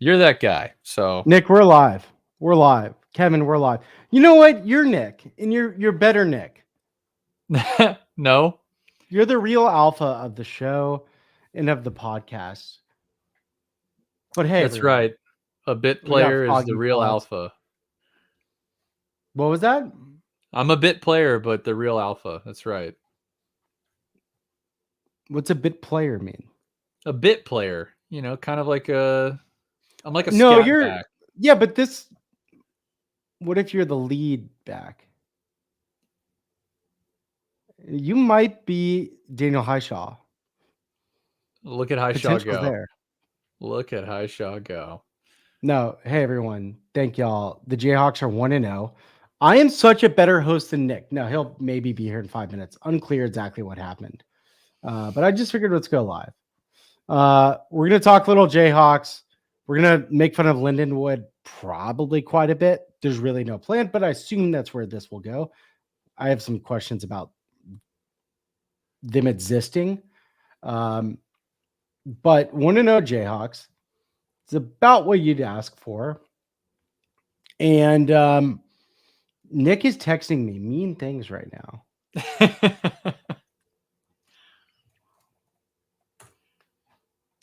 You're that guy. So Nick, we're live. We're live. Kevin, we're live. You know what? You're Nick, and you're better Nick. no, You're the real alpha of the show and of the podcast. But hey, that's everyone, right. A bit we got player is the foggy real thoughts. alpha. What was that? I'm a bit player, but the real alpha. That's right. What's a bit player mean? A bit player, kind of like I'm like a No, scat you're back. yeah, but this. What if you're the lead back? You might be Daniel Highshaw. Look at Highshaw Potential's go. there. Look at Highshaw go. No, hey everyone, thank y'all. The Jayhawks are 1-0. I am such a better host than Nick. No, he'll maybe be here in 5 minutes. Unclear exactly what happened, but I just figured let's go live. We're gonna talk little Jayhawks. We're gonna make fun of Lindenwood probably quite a bit. There's really no plan, but I assume that's where this will go. I have some questions about them existing, but 1-0 Jayhawks. It's about what you'd ask for. And Nick is texting me mean things right now.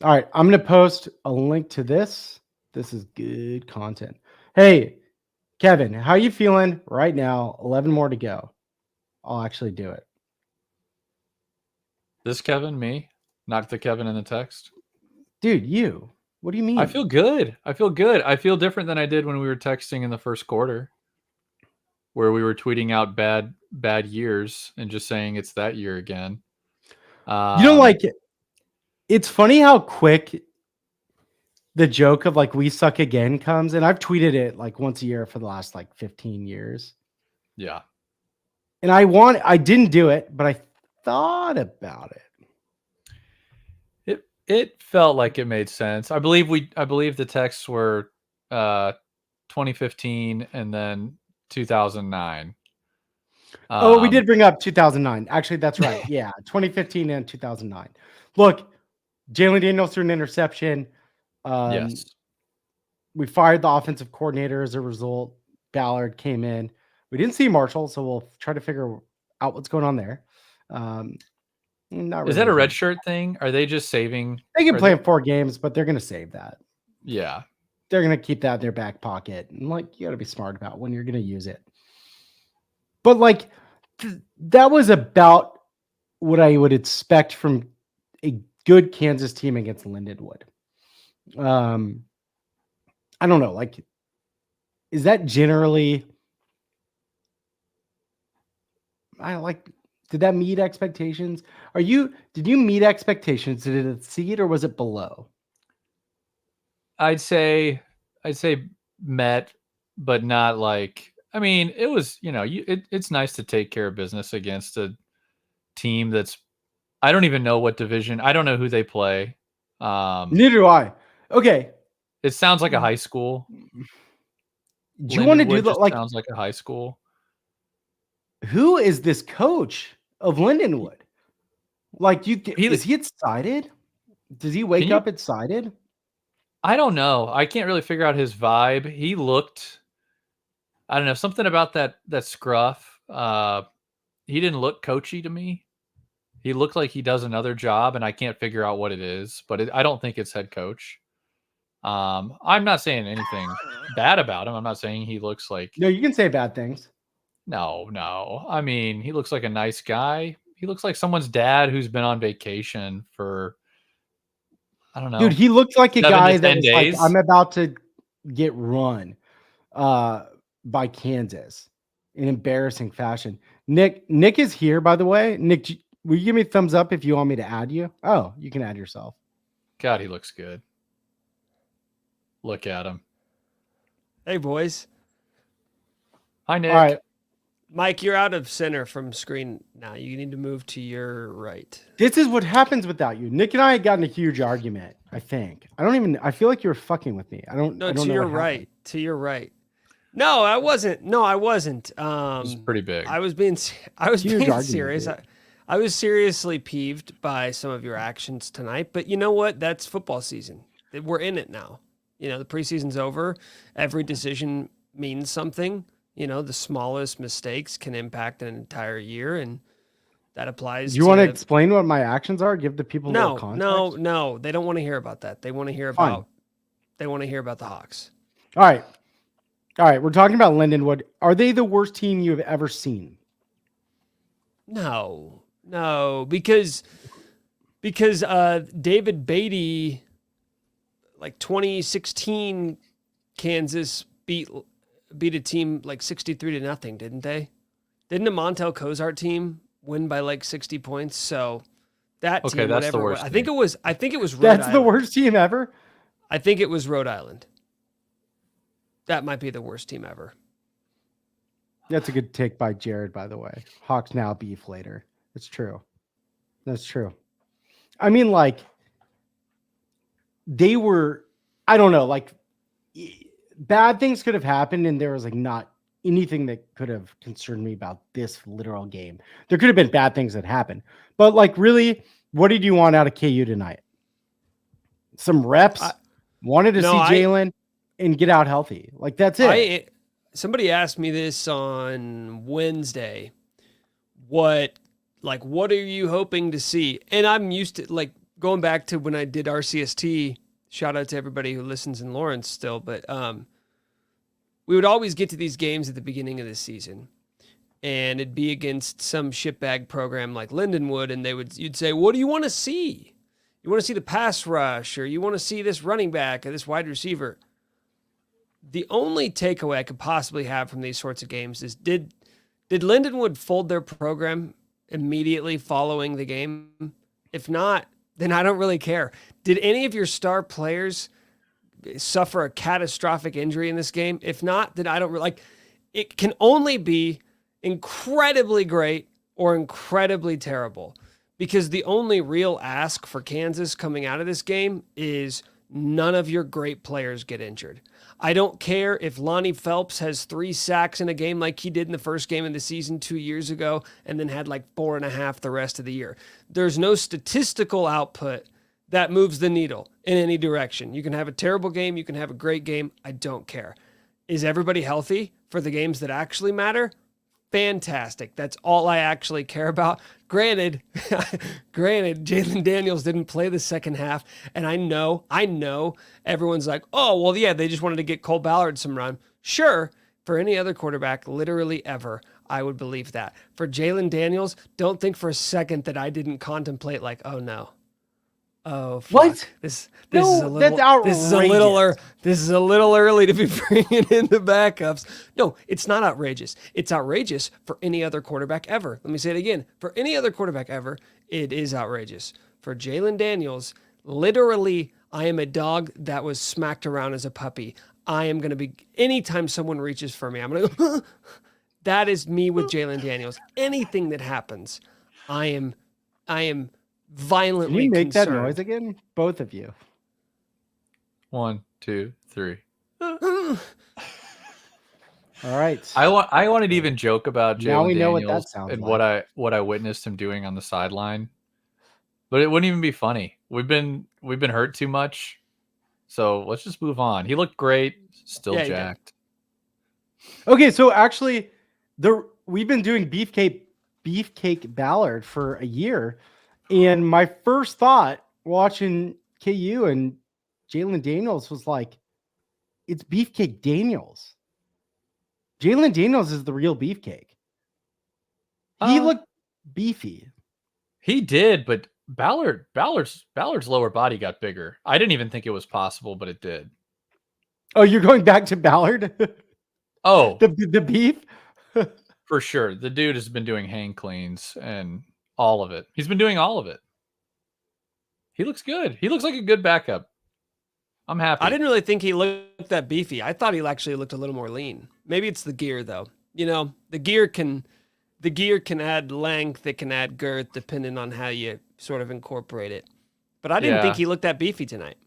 All right, I'm going to post a link to this. This is good content. Hey, Kevin, how you feeling right now? 11 more to go. I'll actually do it. This Kevin, me, not the Kevin in the text. Dude, you. What do you mean? I feel good. I feel different than I did when we were texting in the first quarter, where we were tweeting out bad years and just saying it's that year again. You don't like it. It's funny how quick the joke of like we suck again comes, and I've tweeted it like once a year for the last like 15 years. Yeah. And I didn't do it, but I thought about it. It felt like it made sense. I believe the texts were 2015 and then 2009. We did bring up 2009. Actually, that's right. Yeah, 2015 and 2009. Look, Jalen Daniels threw an interception. Yes. We fired the offensive coordinator as a result. Ballard came in. We didn't see Marshall, so we'll try to figure out what's going on there. Not really Is that a red shirt thing? Are they just saving? They can play in 4 games, but they're going to save that. Yeah. They're going to keep that in their back pocket. And like, you got to be smart about when you're going to use it. But like, that was about what I would expect from a good Kansas team against Lindenwood. I don't know. Like, is that generally, did that meet expectations? Did you meet expectations? Did it exceed or was it below? I'd say met, but not like, I mean, it was, it's nice to take care of business against a team that's, I don't even know what division. I don't know who they play. Neither do I. Okay. It sounds like a high school. Do you want to do that? Like, sounds like a high school. Who is this coach of Lindenwood? Like, is he excited? Does he wake up excited? I don't know. I can't really figure out his vibe. He looked, I don't know, something about that scruff. He didn't look coachy to me. He looked like he does another job, and I can't figure out what it is. But I don't think it's head coach. I'm not saying anything bad about him. I'm not saying he looks like. No, you can say bad things. No. I mean, he looks like a nice guy. He looks like someone's dad who's been on vacation for, I don't know. Dude, he looks like a guy that was like, I'm about to get run by Kansas in embarrassing fashion. Nick is here, by the way. Nick, will you give me a thumbs up if you want me to add you? Oh, you can add yourself. God, he looks good. Look at him. Hey, boys. Hi, Nick. All right. Mike, you're out of center from screen now. You need to move to your right. This is what happens without you. Nick and I had gotten a huge argument, I think. I feel like you were fucking with me. I don't know. To your right. To your right. No, I wasn't. It was pretty big. I was being serious. I was seriously peeved by some of your actions tonight, but you know what? That's football season. We're in it now. The preseason's over. Every decision means something. The smallest mistakes can impact an entire year, and that applies. Do you want to explain what my actions are? Give the people a little context. No. They don't want to hear about that. They want to hear Fine. about. They want to hear about the Hawks. All right. We're talking about Lindenwood. Are they the worst team you have ever seen? No, because David Beatty, like 2016, Kansas beat a team like 63-0, didn't they? Didn't a Montel Cozart team win by like 60 points? So that team, that's whatever, the worst. I think it was Rhode That's Island. the worst team ever. I think it was Rhode Island. That might be the worst team ever. That's a good take by Jared, by the way. Hawks now, beef later. It's true. That's true. I mean, like, they were, I don't know, like, bad things could have happened, and there was, like, not anything that could have concerned me about this literal game. There could have been bad things that happened. But, like, really, what did you want out of KU tonight? Some reps? Wanted to see Jalen and get out healthy. Like, that's it. Somebody asked me this on Wednesday. What are you hoping to see? And I'm used to, like, going back to when I did RCST, shout out to everybody who listens in Lawrence still, but we would always get to these games at the beginning of the season, and it'd be against some shitbag program like Lindenwood, and you'd say, what do you want to see? You want to see the pass rush, or you want to see this running back or this wide receiver? The only takeaway I could possibly have from these sorts of games is, did Lindenwood fold their program immediately following the game? If not, then I don't really care. Did any of your star players suffer a catastrophic injury in this game? If not, then I don't really like. It can only be incredibly great or incredibly terrible, because the only real ask for Kansas coming out of this game is none of your great players get injured. I don't care if Lonnie Phelps has 3 sacks in a game like he did in the first game of the season 2 years ago and then had like 4.5 the rest of the year. There's no statistical output that moves the needle in any direction. You can have a terrible game. You can have a great game. I don't care. Is everybody healthy for the games that actually matter? Fantastic. That's all I actually care about. Granted, Jalen Daniels didn't play the second half, and I know everyone's like, oh, well, yeah, they just wanted to get Cole Ballard some run. Sure, for any other quarterback, literally ever, I would believe that. For Jalen Daniels, don't think for a second that I didn't contemplate like, oh, no. Oh, fuck. What? This No, is a little, that's outrageous. This is a little early to be bringing in the backups. No, it's not outrageous. It's outrageous for any other quarterback ever. Let me say it again. For any other quarterback ever, it is outrageous. For Jalen Daniels, literally, I am a dog that was smacked around as a puppy. I am going to be, anytime someone reaches for me, I'm going to go, that is me with Jalen Daniels. Anything that happens, I am violently Can you make concerned. that noise again? Both of you. 1, 2, 3. All right. I wanted to even joke about Jalen Now we know what Daniels that sounds and like. what I witnessed him doing on the sideline, but it wouldn't even be funny. We've been hurt too much, so let's just move on. He looked great, still jacked. Okay, so actually, we've been doing Beefcake Ballard for a year, and my first thought watching KU and Jalen Daniels was like, it's Beefcake Daniels. Jalen Daniels is the real Beefcake. He looked beefy. He did, but Ballard's lower body got bigger. I didn't even think it was possible, but it did. Oh, you're going back to Ballard? Oh, the beef? for sure. The dude has been doing hang cleans and all of it. He's been doing all of it. He looks good. He looks like a good backup. I'm happy. I didn't really think he looked that beefy. I thought he actually looked a little more lean. Maybe it's the gear, though. The gear can add length. It can add girth, depending on how you sort of incorporate it. But I didn't think he looked that beefy tonight.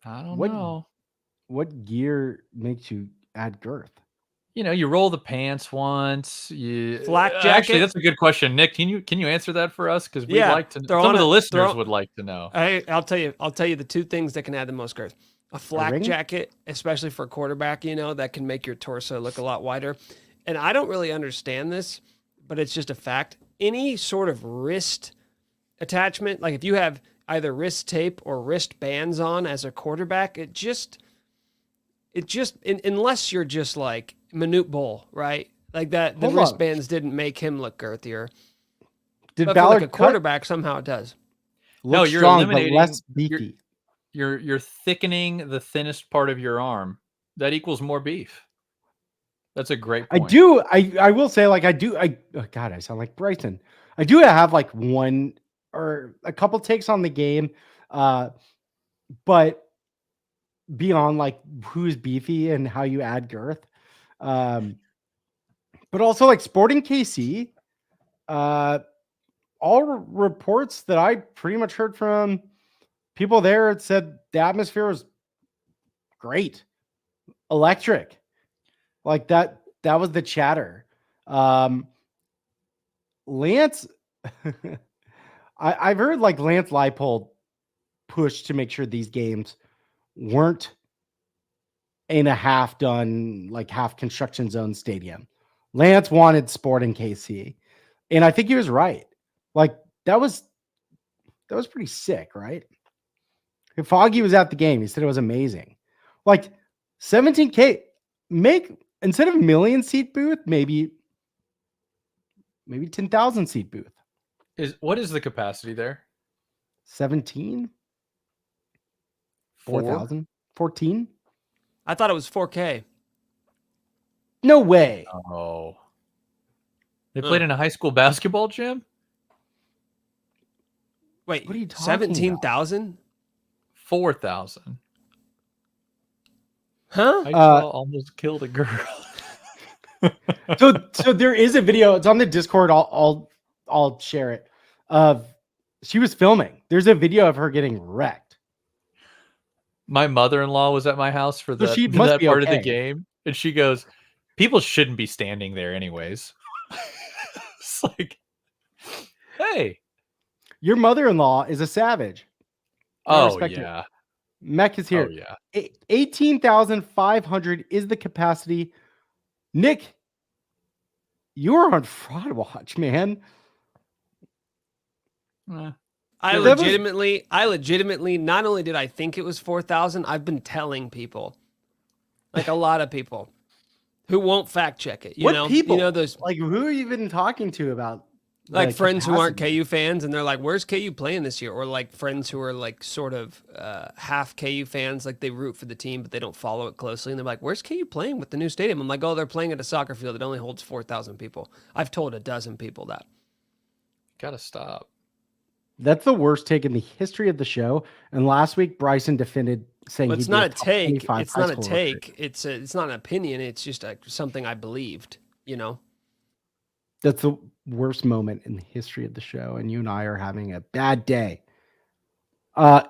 I don't know. What gear makes you add girth? You roll the pants once. Flak jacket. Actually, that's a good question, Nick. Can you answer that for us? Because we'd like to. Some of the listeners would like to know. I'll tell you the 2 things that can add the most girth: A flak ring? jacket, especially for a quarterback, that can make your torso look a lot wider. And I don't really understand this, but it's just a fact. Any sort of wrist attachment, like if you have either wrist tape or wrist bands on as a quarterback, unless you're just like Manute Bol, right? Like that, the Hold on. wristbands didn't make him look girthier. Did But for Ballard like a quarterback, somehow it does. No, look you're strong but eliminating- less beefy? You're thickening the thinnest part of your arm. That equals more beef. That's a great point. I will say, like, oh God, I sound like Bryson. I do have like one or a couple takes on the game, but beyond like who's beefy and how you add girth. But also like Sporting KC, all reports that I pretty much heard from people there, it said the atmosphere was great, electric. Like that was the chatter. Lance, I've heard like Lance Leipold pushed to make sure these games weren't in a half done, like half construction zone stadium. Lance wanted Sporting KC. And I think he was right. Like that was pretty sick, right? If Foggy was at the game, he said it was amazing. Like 17K, make instead of a 1 million seat booth, maybe 10,000 seat booth. What is the capacity there? 17? 4? 4,000? 14? I thought it was 4K. No way. Oh. They played in a high school basketball gym? Wait, What are you talking 17,000? 4,000. Huh? I almost killed a girl. So there is a video. It's on the Discord. I'll share it. She was filming. There's a video of her getting wrecked. My mother-in-law was at my house for So she must that be part of the okay. game, and she goes, "People shouldn't be standing there, anyways." It's like, hey, Your mother-in-law is a savage. I oh respect it. yeah, Mech is here. oh yeah. 18,500 is the capacity. Nick, you're on Fraud Watch, man. Eh. I Yeah, that was- legitimately, not only did I think it was 4,000, I've been telling people, like a lot of people, who won't fact check it. You know, people? those Like, who are you been talking to about like the friends who aren't capacity? KU fans, and they're like, "Where's KU playing this year?" Or like friends who are like sort of half KU fans, like they root for the team but they don't follow it closely, and they're like, "Where's KU playing with the new stadium?" I'm like, "Oh, they're playing at a soccer field that only holds 4,000 people." I've told a dozen people that. Gotta stop. That's the worst take in the history of the show. And last week, Bryson defended saying But it's he'd not be a top take. 25 It's high not a school take. recruit. It's not an opinion. It's just something I believed. You know. That's the worst moment in the history of the show. And you and I are having a bad day.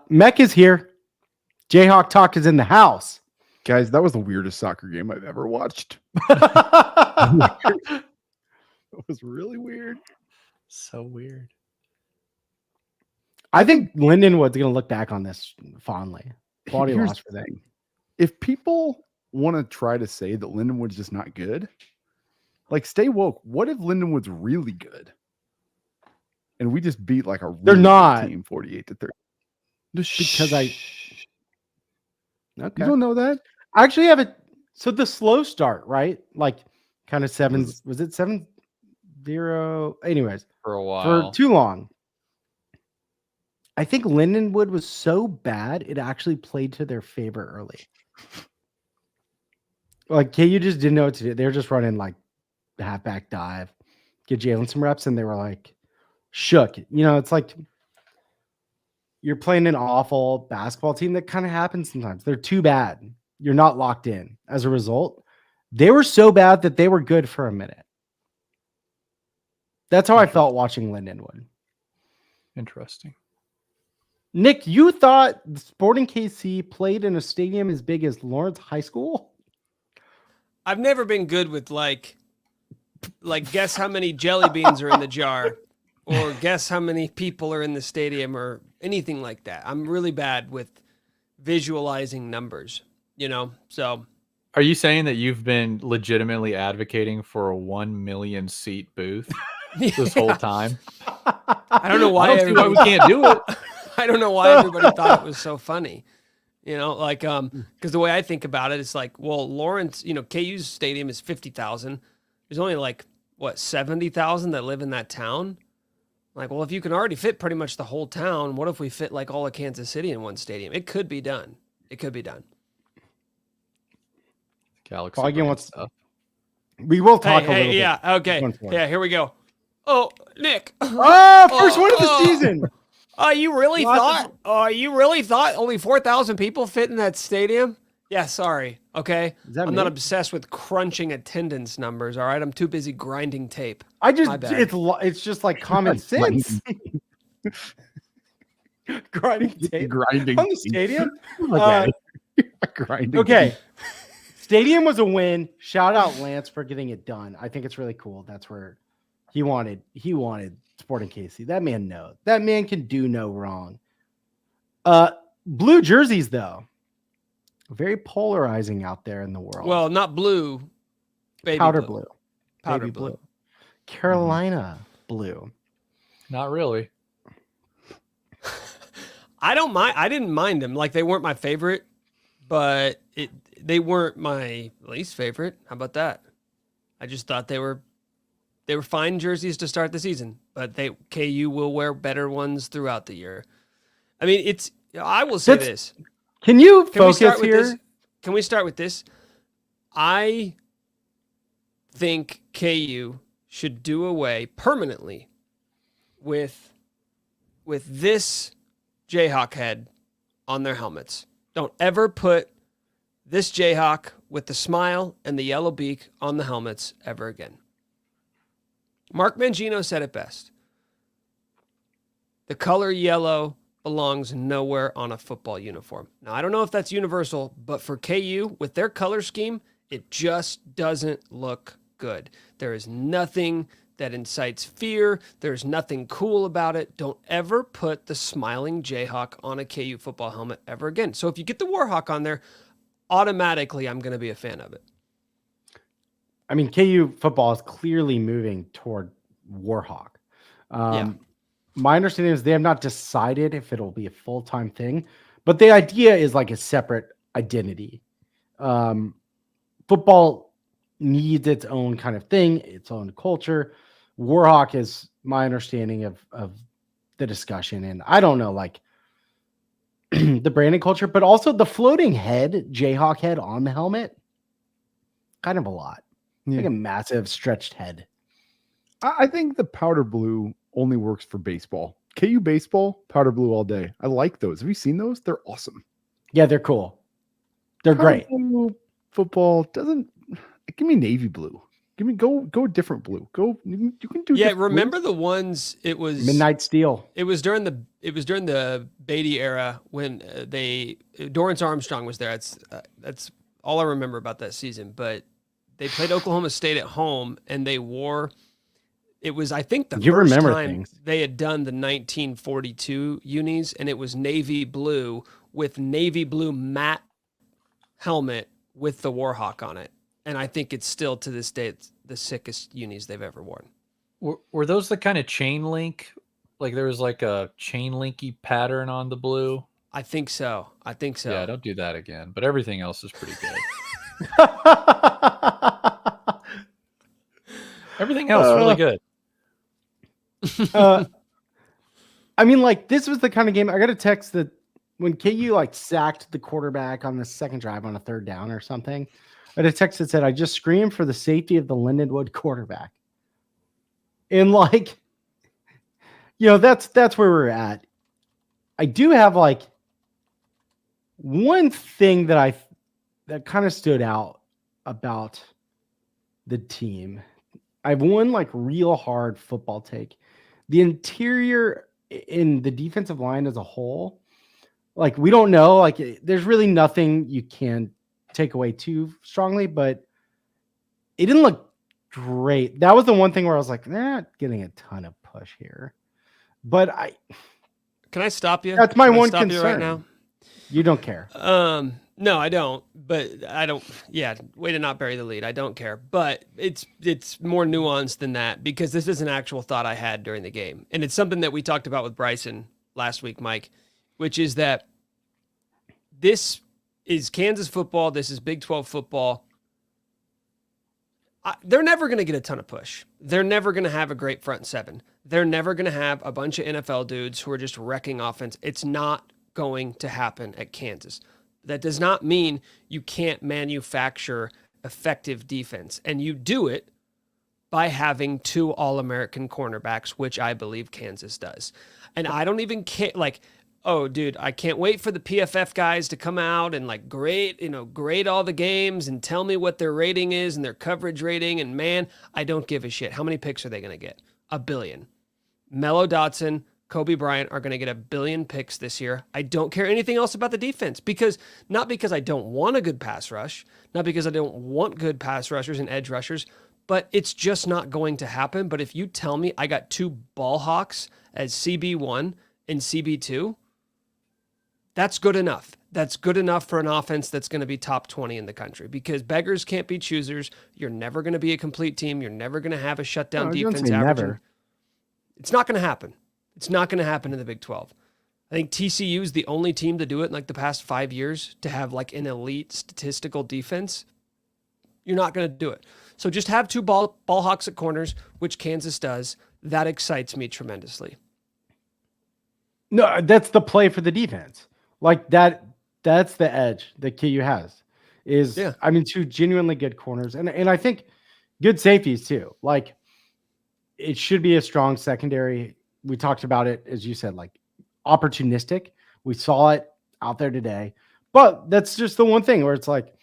Mech is here. Jayhawk Talk is in the house. Guys, that was the weirdest soccer game I've ever watched. I It was really weird. So weird. think Lindenwood's going to look back on this fondly. Quality Here's loss for the them. thing. If people want to try to say that Lindenwood's just not good, like stay woke. What if Lindenwood's really good? And we just beat like a really They're good not. team 48-30. Because I- Okay. You don't know that? I actually have it. So the slow start, right? Like kind of seven. Was- Was it 7-0? Anyways, For a while. for too long. I think Lindenwood was so bad it actually played to their favor early. Like KU just didn't know what to do. They were just running like the halfback dive, get Jalen some reps, and they were like shook. You know, it's like you're playing an awful basketball team. That kind of happens sometimes. They're too bad. You're not locked in. As a result, they were so bad that they were good for a minute. That's how I felt watching Lindenwood. Interesting. Nick, you thought the Sporting KC played in a stadium as big as Lawrence High School? I've never been good with like guess how many jelly beans are in the jar, or guess how many people are in the stadium, or anything like that. I'm really bad with visualizing numbers, so. Are you saying that you've been legitimately advocating for a 1 million seat booth this whole time? I don't know why I don't see why we can't do it. I don't know why everybody thought it was so funny. Because the way I think about it, it's like, well, Lawrence, KU's stadium is 50,000. There's only 70,000 that live in that town. Like, well, if you can already fit pretty much the whole town, what if we fit all of Kansas City in one stadium? It could be done. Galaxy Again, brand what's stuff. we will talk a little bit. Yeah, okay. Yeah, here we go. Oh, Nick. First one of the season. You really thought only 4,000 people fit in that stadium? Yeah, sorry. Okay. I'm not obsessed with crunching attendance numbers, all right? I'm too busy grinding tape. It's just like common sense. Grinding tape on the stadium. Grinding. Okay. Stadium was a win. Shout out Lance for getting it done. I think it's really cool. That's where he wanted Sporting KC. That man knows. That man can do no wrong. Blue jerseys, though. Very polarizing out there in the world. Well, not blue. Powder blue. Powder Baby blue. Carolina blue. Not really. I don't mind. I didn't mind them. They weren't my favorite, but they weren't my least favorite. How about that? I just thought they were fine jerseys to start the season, but KU will wear better ones throughout the year. I mean, I will say this. Can you focus here? Can we start with this? I think KU should do away permanently with this Jayhawk head on their helmets. Don't ever put this Jayhawk with the smile and the yellow beak on the helmets ever again. Mark Mangino said it best. The color yellow belongs nowhere on a football uniform. Now, I don't know if that's universal, but for KU, with their color scheme, it just doesn't look good. There is nothing that incites fear. There's nothing cool about it. Don't ever put the smiling Jayhawk on a KU football helmet ever again. So if you get the Warhawk on there, automatically I'm going to be a fan of it. I mean, KU football is clearly moving toward Warhawk. My understanding is they have not decided if it'll be a full-time thing, but the idea is a separate identity. Football needs its own kind of thing, its own culture. Warhawk is my understanding of the discussion. And I don't know, the branding culture, but also the floating head, Jayhawk head on the helmet. Kind of a lot. Like a massive stretched head. I think the powder blue only works for baseball. KU baseball, powder blue all day. I like those. Have you seen those? They're awesome. Yeah, they're cool. They're Powder great. blue football doesn't give me navy blue. Go a different blue. You can do. Yeah, remember the ones? It was Midnight Steel. It was during the Beatty era when Dorrance Armstrong was there. That's all I remember about that season. But they played Oklahoma State at home, and they wore. It was, I think, the first time they had done the 1942 unis, and it was navy blue with navy blue matte helmet with the Warhawk on it. And I think it's still to this day it's the sickest unis they've ever worn. Were those the kind of chain link? There was a chain linky pattern on the blue? I think so. Yeah, don't do that again. But everything else is pretty good. Everything else really good. I mean, this was the kind of game. I got a text that when KU sacked the quarterback on the second drive on a third down or something, I had a text that said, "I just screamed for the safety of the Lindenwood quarterback." And that's where we're at. I do have one thing that kind of stood out about the team. I've won real hard football take. The interior in the defensive line as a whole, we don't know. There's really nothing you can take away too strongly, but it didn't look great. That was the one thing where I was they're not getting a ton of push here. But can I stop you? That's my one concern right now. You don't care. No, I don't. But I don't. Yeah, way to not bury the lead. I don't care. But it's more nuanced than that because this is an actual thought I had during the game, and it's something that we talked about with Bryson last week, Mike, which is that this is Kansas football. This is Big 12 football. They're never going to get a ton of push. They're never going to have a great front seven. They're never going to have a bunch of NFL dudes who are just wrecking offense. It's not going to happen at Kansas. That does not mean you can't manufacture effective defense. And you do it by having 2 All-American cornerbacks, which I believe Kansas does. And I don't even care, like, oh, dude, I can't wait for the PFF guys to come out and like grade all the games and tell me what their rating is and their coverage rating. And man, I don't give a shit. How many picks are they going to get? 1 billion. Mello Dotson, Kobe Bryant are going to get 1 billion picks this year. I don't care anything else about the defense not because I don't want a good pass rush, not because I don't want good pass rushers and edge rushers, but it's just not going to happen. But if you tell me I got 2 ball hawks as CB1 and CB2, that's good enough. That's good enough for an offense that's going to be top 20 in the country because beggars can't be choosers. You're never going to be a complete team. You're never going to have a shutdown defense averaging. It's not going to happen. It's not going to happen in the Big 12. I think TCU is the only team to do it in like the past 5 years to have like an elite statistical defense. You're not going to do it. So just have 2 ball hawks at corners, which Kansas does. That excites me tremendously. No, that's the play for the defense. Like that's the edge that KU has is, I mean, 2 genuinely good corners. And I think good safeties too. Like it should be a strong secondary. We talked about it, as you said, like opportunistic. We saw it out there today, but that's just the one thing where it's like,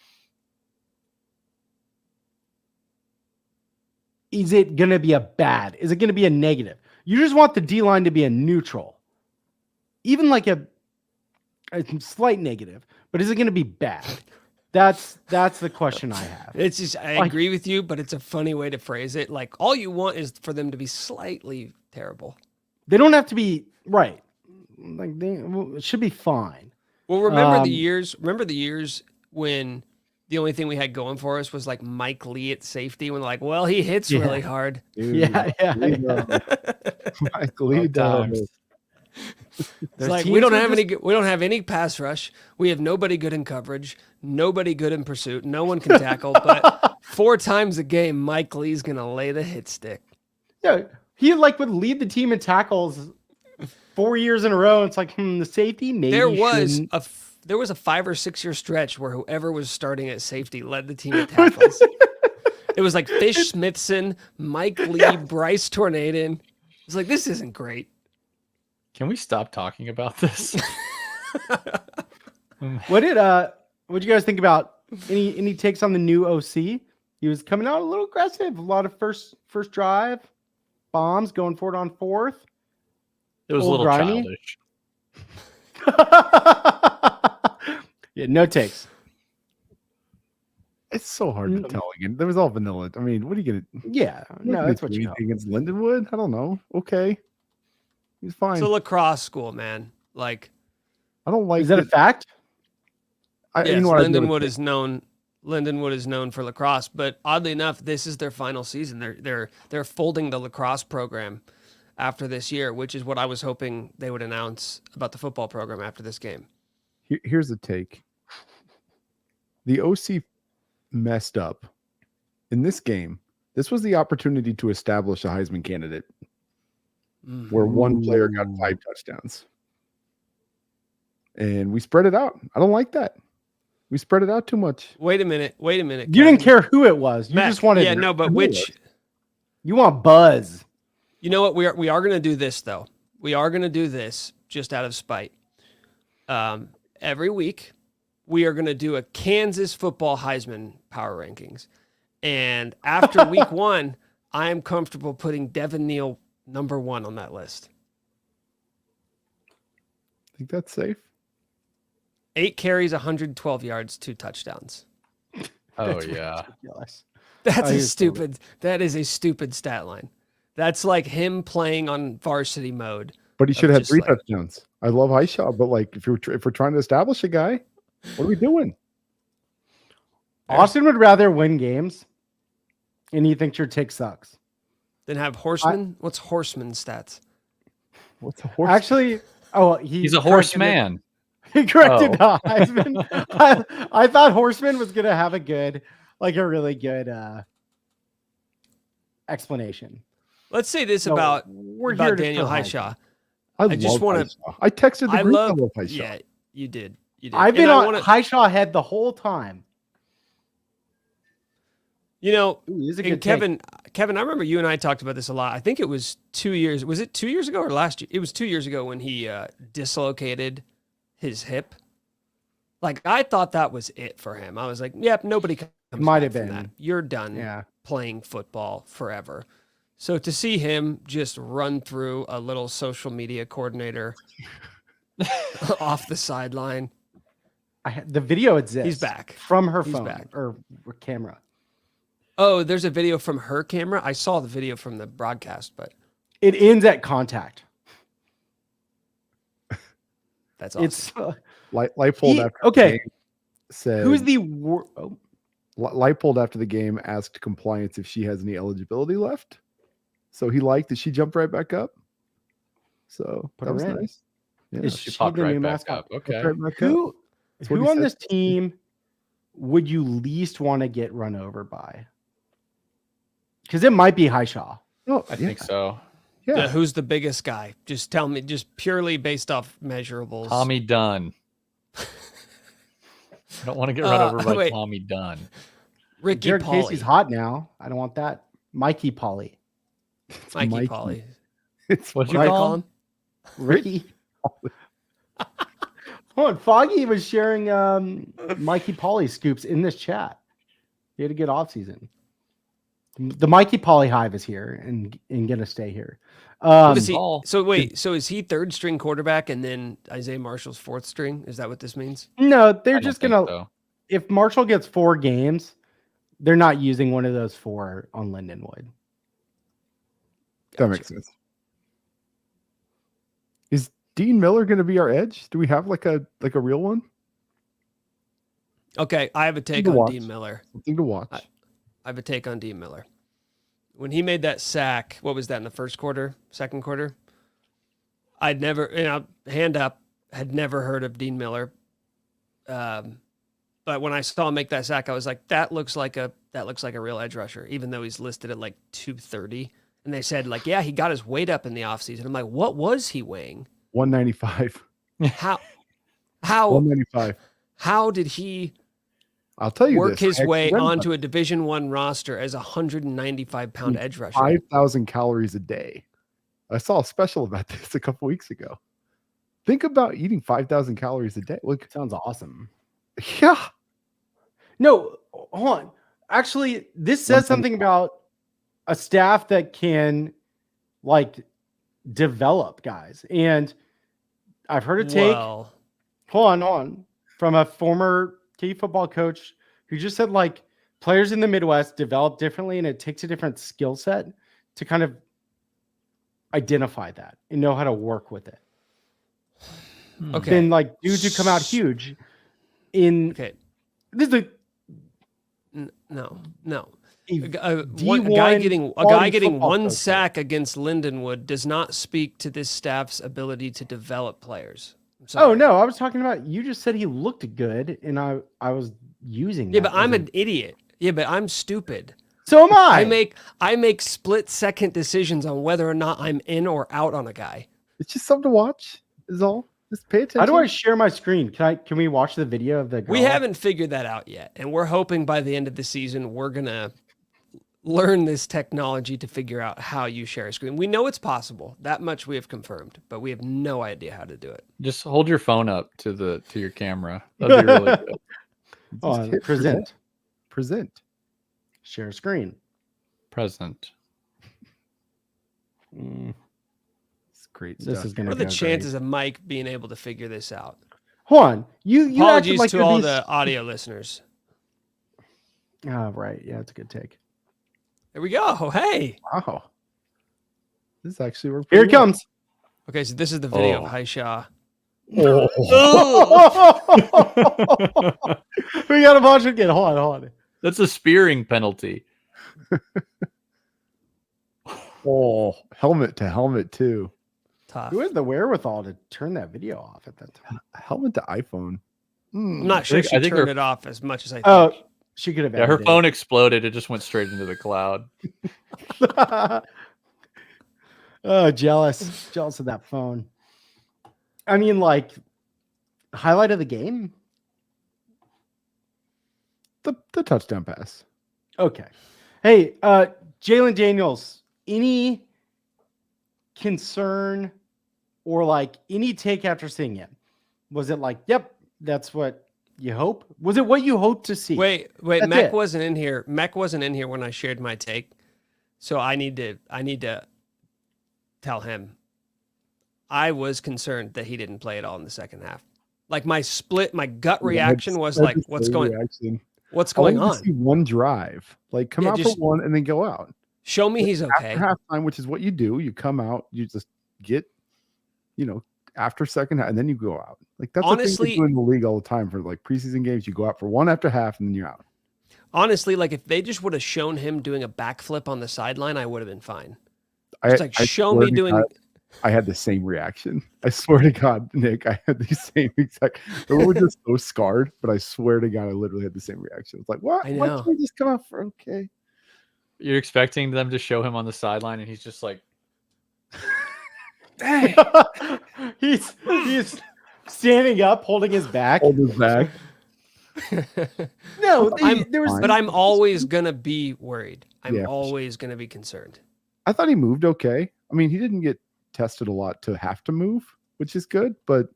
is it going to be a bad? Is it going to be a negative? You just want the D-line to be a neutral, even like a slight negative, but is it going to be bad? That's the question I have. It's just, I agree with you, but it's a funny way to phrase it. Like all you want is for them to be slightly terrible. They don't have to be right. Like it should be fine. Well, remember the years when the only thing we had going for us was like Mike Lee at safety when like, well, he hits really hard. Dude, Yeah. Mike Lee does. It's like we don't have any pass rush. We have nobody good in coverage, nobody good in pursuit. No one can tackle. But 4 times a game, Mike Lee's gonna lay the hit stick. Yeah, he like would lead the team in tackles 4 years in a row. It's like the safety maybe there was a 5 or 6 year stretch where whoever was starting at safety led the team in tackles. It was like Fish Smithson, Mike Lee, Bryce Tornadin. It's like this isn't great. Can we stop talking about this? What did you guys think about any takes on the new OC? He was coming out a little aggressive, a lot of first drive bombs going for it on 4th. It was a little childish. Yeah, no takes. It's so hard to tell again. There was all vanilla. I mean, what are you gonna? Yeah, no, that's what you think against Lindenwood. I don't know. Okay, he's fine. It's a lacrosse school, man. Like, I don't like. Is that a fact? Yes, Lindenwood is known. Lindenwood is known for lacrosse, but oddly enough, this is their final season. They're folding the lacrosse program after this year, which is what I was hoping they would announce about the football program after this game. Here's the take. The OC messed up in this game. This was the opportunity to establish a Heisman candidate where one player got 5 touchdowns. And we spread it out. I don't like that. We spread it out too much. Wait a minute. You didn't care who it was. You just wanted. Yeah, no, but which? You want buzz. You know what? We are going to do this though. We are going to do this just out of spite. Every week, we are going to do a Kansas football Heisman power rankings, and after week 1, I am comfortable putting Devin Neal number 1 on that list. Think that's safe? 8 carries, 112 yards, 2 touchdowns. Oh yeah. That is a stupid stat line. That's like him playing on varsity mode But he should have had just 3 like- touchdowns. I love Highshaw, but like if we're trying to establish a guy, what are we doing? Austin would rather win games, and he thinks your take sucks. Then have Horseman. What's Horseman's stats? What's a horse? Actually, He's a horseman. He corrected Oh. Heisman. I thought Horseman was gonna have a really good explanation. Let's say this No, about we're here to Daniel for Highshaw. I just love wanna- Highshaw. I texted the I group. love. I love Highshaw. Yeah, you did. You did. I've been And I on wanna- Highshaw head the whole time. You know, Ooh, this is a and good take. Kevin, I remember you and I talked about this a lot. I think it was 2 years. Was it 2 years ago or last year? It was 2 years ago when he dislocated his hip. Like, I thought that was it for him. I was like, yep, nobody comes Might back have from been. that. You're done Yeah. playing football forever. So to see him just run through a little social media coordinator off the sideline, The video exists. He's back. From her He's phone back. or camera. oh, there's a video from her camera. I saw the video from the broadcast, but It ends at contact. that's awesome. It's Leipold after the okay. game said Who's the Leipold after the game asked compliance if she has any eligibility left. So he liked that she jumped right back up. So Put that her was in. nice. Yeah. Is She she popped the right new back mascot? up. Okay. Jumped right back up. Who That's what who he on said. this team would you least want to get run over by? Because it might be Highshaw. Oh, I think so. Yeah. Who's the biggest guy? Just tell me, just purely based off measurables. Tommy Dunn. I don't want to get run over by wait. Tommy Dunn. Ricky Jared Pauly. Casey's hot now. I don't want that. Mikey Pauly. Mikey Mikey. Pauly. It's What'd you What do call call him? him? Ricky. Hold on, Foggy was sharing Mikey Pauly scoops in this chat. He had a good offseason. The Mikey Pauly hive is here and gonna stay here. What is he? Paul. So wait, so is he third string quarterback and then Isaiah Marshall's fourth string? Is that what this means? No, I they're don't just think gonna. so. If Marshall gets 4 games, they're not using one of those 4 on Lindenwood. That makes sense. Is Dean Miller going to be our edge? Do we have like a real one? Okay, I have a take to on watch. Dean Miller. Something to watch. I have a take on Dean Miller. When he made that sack, what was that in the first quarter, second quarter? I'd never, hand up, had never heard of Dean Miller. But when I saw him make that sack, I was like, that looks like a real edge rusher, even though he's listed at like 230. And they said, like, yeah, he got his weight up in the offseason. I'm like, what was he weighing? 195. How 195. how did he I'll tell you work this. his I way actually read onto a Division I roster as a 195-pound edge rusher? 5,000 calories a day. I saw a special about this a couple weeks ago. Think about eating 5,000 calories a day. Look, Sounds awesome. yeah. No, hold on. Actually, this says something about a staff that can like develop guys. And I've heard a take. Well, Hold on. From a former KU football coach who just said like players in the Midwest develop differently and it takes a different skill set to kind of identify that and know how to work with it. okay. Then like dudes who come out huge in Okay. this is a No. a A guy D1 getting quality football one coach. sack against Lindenwood does not speak to this staff's ability to develop players. I'm Oh sorry. no, I was talking about you just said he looked good and I was using Yeah, that but I'm as an idiot. Yeah, but I'm stupid. so am I. I make split second decisions on whether or not I'm in or out on a guy. It's just something to watch, is all. Just pay attention. How do I share my screen? Can we watch the video of the girl? We haven't figured that out yet, and we're hoping by the end of the season we're gonna learn this technology to figure out how you share a screen. We know it's possible. That much we have confirmed, but we have no idea how to do it. Just hold your phone up to your camera. That'd be really good. Oh, Just hit present. Present. Share screen. Present. It's great This stuff. is gonna What are the go great. chances of Mike being able to figure this out? Hold on. You acted Apologies like to you're all these- the audio listeners. Oh, right. Yeah, it's a good take. There we go. Hey, Wow. This actually worked. Here it pretty well. comes. Okay, so this is the video Oh. of Haisha. We gotta watch it again. Hold on. That's a spearing penalty. Oh, helmet to helmet too. Tough. Who has the wherewithal to turn that video off at that time? Helmet to iPhone. I'm not sure she I think turned her- it off as much as I think. Oh, she could have. Yeah, her edited phone exploded. It just went straight into the cloud. it. Oh, jealous of that phone. I mean, like, highlight of the game. The touchdown pass. Okay. Hey, Jalen Daniels, any concern or like any take after seeing it? Was it like, yep, that's what you hope? Was it what you hoped to see? Wait, That's Mech it. wasn't in here. Mech wasn't in here when I shared my take. So I need to tell him. I was concerned that he didn't play at all in the second half. Like my gut reaction was like, what's going on? I want to see one drive. Like come Yeah, out for just- one and then go out. Show me he's okay. After halftime, which is what you do. You come out, you just get, after second half, and then you go out. Like that's Honestly- the thing we do in the league all the time for like preseason games. You go out for one after half and then you're out. Honestly, like if they just would have shown him doing a backflip on the sideline, I would have been fine. Just like show swear me to doing. God, I had the same reaction. I swear to God, Nick, I had the same exact. We were just so scarred, but I swear to God, I literally had the same reaction. It's like, what? I Why know. can't we just come out for okay? You're expecting them to show him on the sideline, and he's just like, he's standing up, holding his back. Hold his back. No, I'm- there was. But I'm always gonna be worried. I'm Yeah, for always gonna be concerned. I thought he moved okay. I mean, he didn't get tested a lot to have to move, which is good. But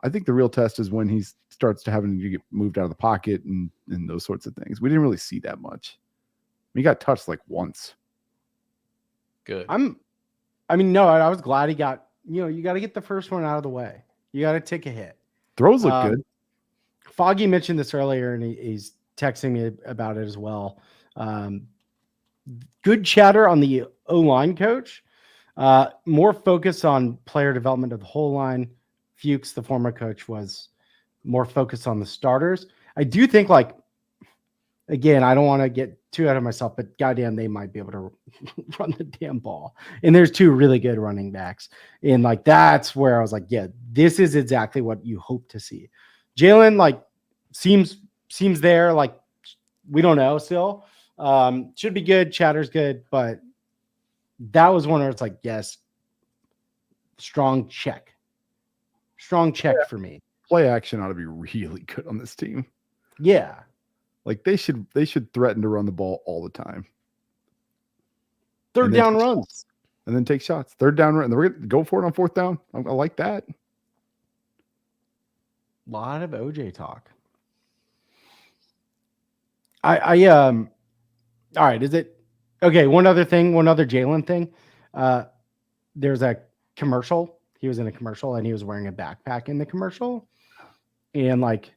I think the real test is when he starts to having to get moved out of the pocket and those sorts of things. We didn't really see that much. He got touched like once. good. No, I was glad he got. You got to get the first one out of the way. You got to take a hit. Throws look good. Foggy mentioned this earlier, and he's texting me about it as well. Good chatter on the O-line coach. More focus on player development of the whole line. Fuchs, the former coach, was more focused on the starters. I do think, like, again, I don't want to get too out of myself, but goddamn, they might be able to run the damn ball. And there's two really good running backs. And, like, that's where I was like, yeah, this is exactly what you hope to see. Jalen, like, seems there. Like, we don't know still. Should be good. Chatter's good. But that was one where it's like, yes, strong check. Strong check for me. Play action ought to be really good on this team. Yeah. Like they should threaten to run the ball all the time. Third And then down take runs. shots. And then take shots. Third down run. We're gonna go for it on fourth down. I like that. A lot of OJ talk. All right, is it okay? One other Jalen thing. There's a commercial. He was in a commercial and he was wearing a backpack in the commercial. And like,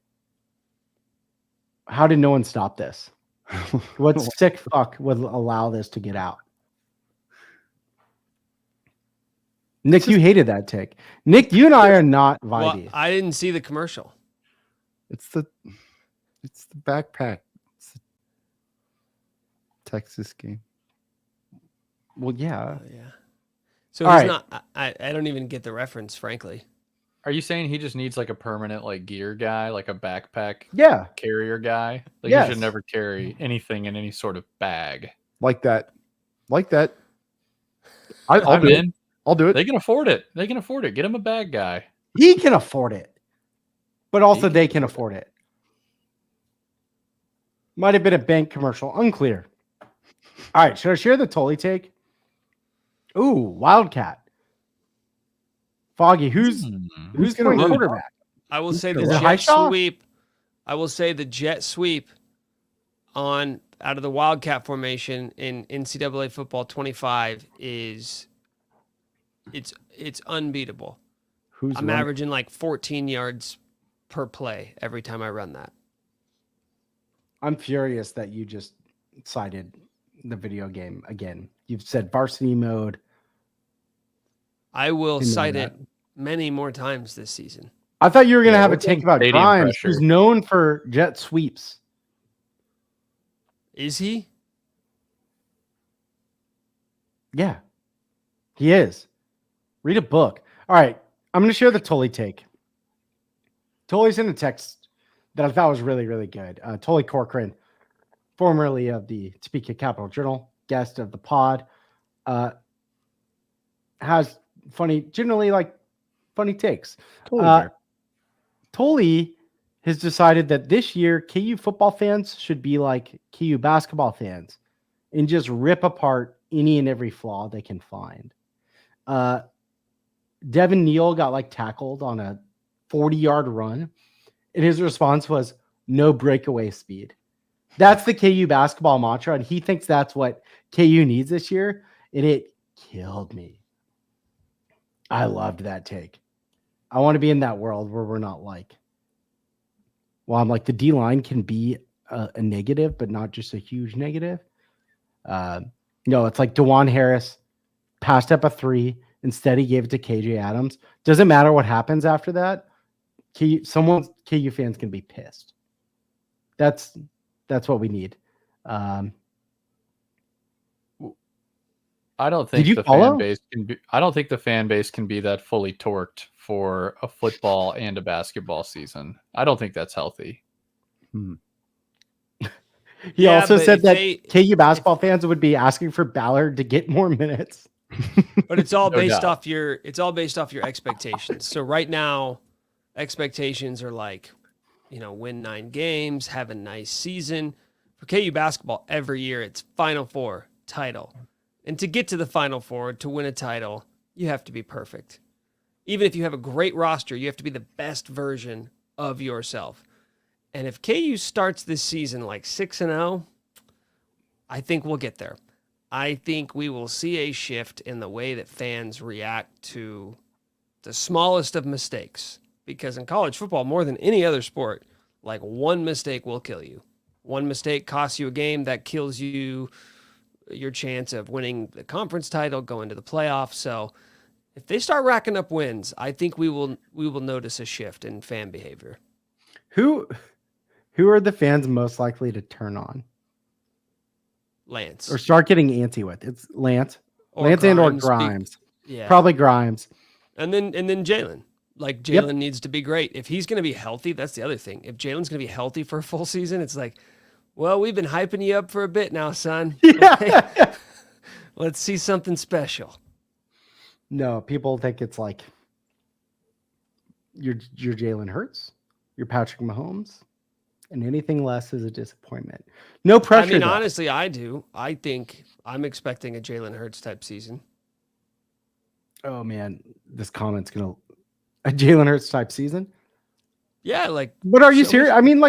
how did no one stop this? What sick fuck would allow this to get out? Nick, you hated that take. Nick, you and I are not Well, vibey. I didn't see the commercial. It's the backpack. It's the Texas game. Well, yeah. Yeah. So All he's right. not. I don't even get the reference, frankly. Are you saying he just needs like a permanent like gear guy, like a backpack Yeah. carrier guy? Like Yes. he should never carry anything in any sort of bag. Like that. I'll I'm do it. in. I'll do it. They can afford it. They can afford it. Get him a bag guy. He can afford it, but also they can afford it. Might have been a bank commercial. Unclear. All right. Should I share the Tully take? Ooh, Wildcat. Foggy. Who's Who's gonna playing run it? quarterback? I will say Is the it jet Highshaw? sweep. I will say the jet sweep out of the Wildcat formation in NCAA football 25 is it's unbeatable. Who's I'm running? averaging like 14 yards per play every time I run that. I'm furious that you just cited the video game again. You've said varsity mode. I will Didn't know cite that. it many more times this season. I thought you were going to Yeah, have a we're take getting about stadium Grimes, pressure. who's known for jet sweeps. Is he? Yeah, he is. Read a book. All right, I'm going to share the Tully take. Tully's in a text that I thought was really, really good. Tully Corcoran, formerly of the Topeka Capital Journal, guest of the pod, has generally funny takes. Totally fair. Tully has decided that this year KU football fans should be like KU basketball fans and just rip apart any and every flaw they can find. Devin Neal got tackled on a 40-yard run, and his response was no breakaway speed. That's the KU basketball mantra, and he thinks that's what KU needs this year, and it killed me. I loved that take. I want to be in that world where we're not I'm like, the D-line can be a negative, but not just a huge negative. No, it's like DeJuan Harris passed up a 3. Instead, he gave it to KJ Adams. Doesn't matter what happens after that. KU fans can be pissed. That's what we need. I don't Did think you the follow? fan base can be. I don't think the fan base can be that fully torqued for a football and a basketball season. I don't think that's healthy. He Yeah, also but said if that they- KU basketball fans would be asking for Ballard to get more minutes. But it's all No based doubt. off your expectations. So right now, expectations are win 9 games, have a nice season. For KU basketball, every year it's Final Four, title. And to get to the Final Four, to win a title, you have to be perfect. Even if you have a great roster, you have to be the best version of yourself. And if KU starts this season 6-0, I think we'll get there. I think we will see a shift in the way that fans react to the smallest of mistakes. Because in college football, more than any other sport, one mistake will kill you. One mistake costs you a game that kills you your chance of winning the conference title, going to the playoffs. So if they start racking up wins, I think we will notice a shift in fan behavior. Who are the fans most likely to turn on Lance or start getting antsy with? It's Lance or or Grimes. Grimes. Yeah, Probably Grimes. and then Jalen. Jalen needs to be great. If he's going to be healthy, that's the other thing. If Jalen's going to be healthy for a full season, it's well, we've been hyping you up for a bit now, son. Yeah. Let's see something special. No, people think it's you're Jalen Hurts, you're Patrick Mahomes, and anything less is a disappointment. No pressure. I mean, though. honestly, I do. I think I'm expecting a Jalen Hurts type season. Oh man, this comment's a Jalen Hurts type season. Yeah, But are you so serious? much- I mean,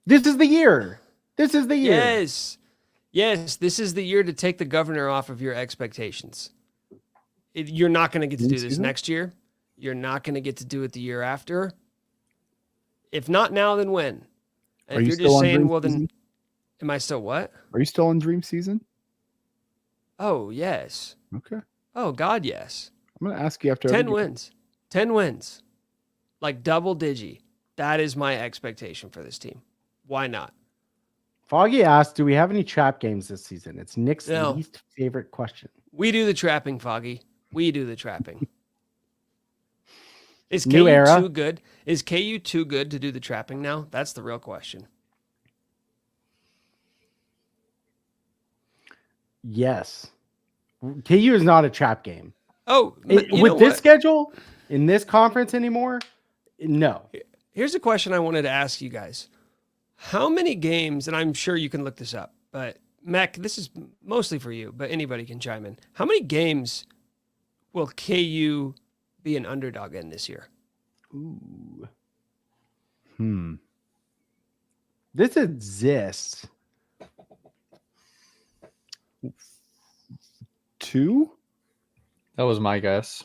this is the year. This is the year. Yes, this is the year to take the governor off of your expectations. You're not going to get to do this Season? next year. You're not going to get to do it the year after. If not now, then when? And Are if you you're still just on saying, dream well, then season? am I still what? Are you still in dream season? Oh, yes. Okay. Oh, God, yes. I'm going to ask you after 10 every game. wins. 10 wins. Double digi. That is my expectation for this team. Why not? Foggy asked, "Do we have any trap games this season?" It's Nick's No. least favorite question. We do the trapping, Foggy. We do the trapping. Is New KU era. too good? Is KU too good to do the trapping now? That's the real question. Yes, KU is not a trap game. Oh, With this schedule in this conference anymore. No, Here's a question I wanted to ask you guys. How many games, and I'm sure you can look this up, but Mac, this is mostly for you, but anybody can chime in. How many games will KU be an underdog in this year? ooh, Hmm. this exists. 2? That was my guess.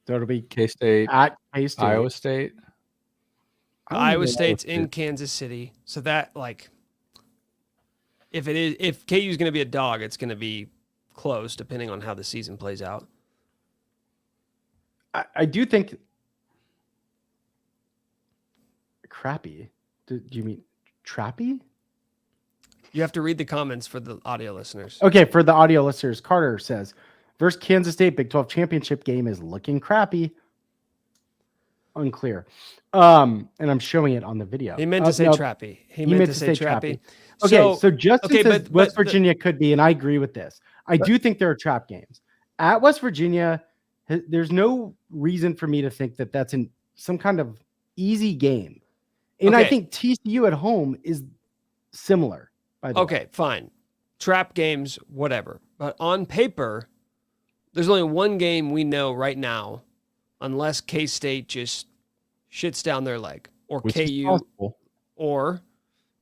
So it'll be K-State, at K-State. Iowa State. I don't Iowa even know State's if in it- Kansas City, so that if KU is going to be a dog, it's going to be close, depending on how the season plays out. I do think crappy. Do you mean trappy? You have to read the comments for the audio listeners. Okay, for the audio listeners, Carter says, versus Kansas State Big 12 championship game is looking crappy. Unclear. And I'm showing it on the video. He meant to say trappy. He meant to say trappy. Okay, so Justin says but West Virginia could be, and I agree with this. I do think there are trap games. At West Virginia, there's no reason for me to think that that's some kind of easy game. And I think TCU at home is similar. By the way. Fine. Trap games, whatever. But on paper, there's only one game we know right now, unless K-State just shits down their leg, or KU, or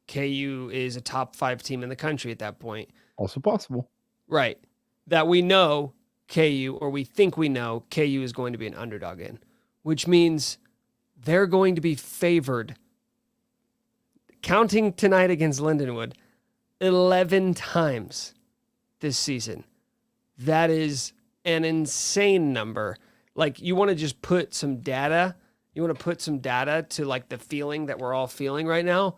KU is a top 5 team in the country at that point. Also possible. Right. That we know KU, or we think we know KU is going to be an underdog in, which means they're going to be favored. Counting tonight against Lindenwood, 11 times this season. That is an insane number. Like, you want to just put some data. You want to put some data to like the feeling that we're all feeling right now.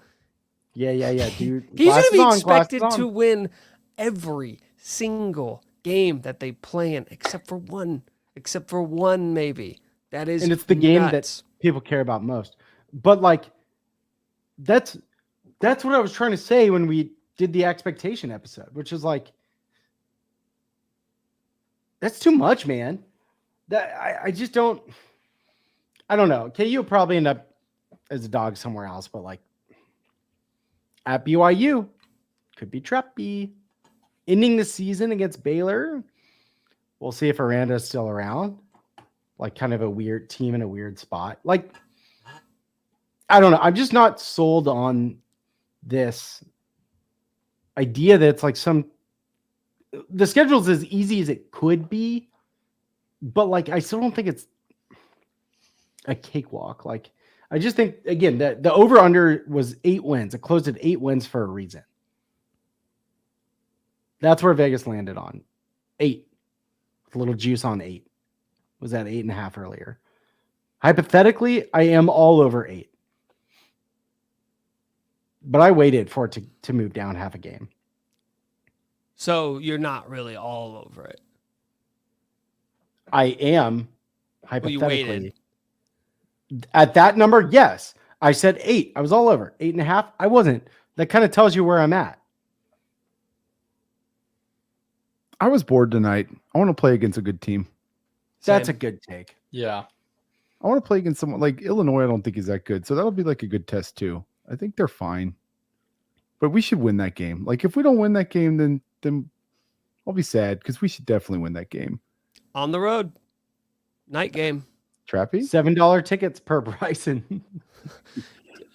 Yeah, dude. He's going to be expected to win every single game that they play in, except for one, maybe. That is, and it's the game that people care about most. But like, that's what I was trying to say when we did the expectation episode, which is like, that's too much, man. That I just don't. I don't know. KU will probably end up as a dog somewhere else, but like at BYU, could be trappy. Ending the season against Baylor. We'll see if Aranda's still around. Like, kind of a weird team in a weird spot. Like, I don't know. I'm just not sold on this idea that it's like the schedule's as easy as it could be, but like, I still don't think it's a cakewalk. Like, I just think, again, that the over under was 8 wins. It closed at 8 wins for a reason. That's where Vegas landed on 8. With a little juice on 8. Was at 8.5 earlier. Hypothetically, I am all over 8. But I waited for it to move down half a game. So you're not really all over it. I am, hypothetically. Well, you waited. At that number, yes. I said 8. I was all over. 8.5. I wasn't. That kind of tells you where I'm at. I was bored tonight. I want to play against a good team. That's a good take. Yeah. I want to play against someone like Illinois. I don't think is that good. So that'll be like a good test too. I think they're fine. But we should win that game. Like, if we don't win that game, then I'll be sad, because we should definitely win that game. On the road. Night game. Trappy? $7 tickets per Bryson.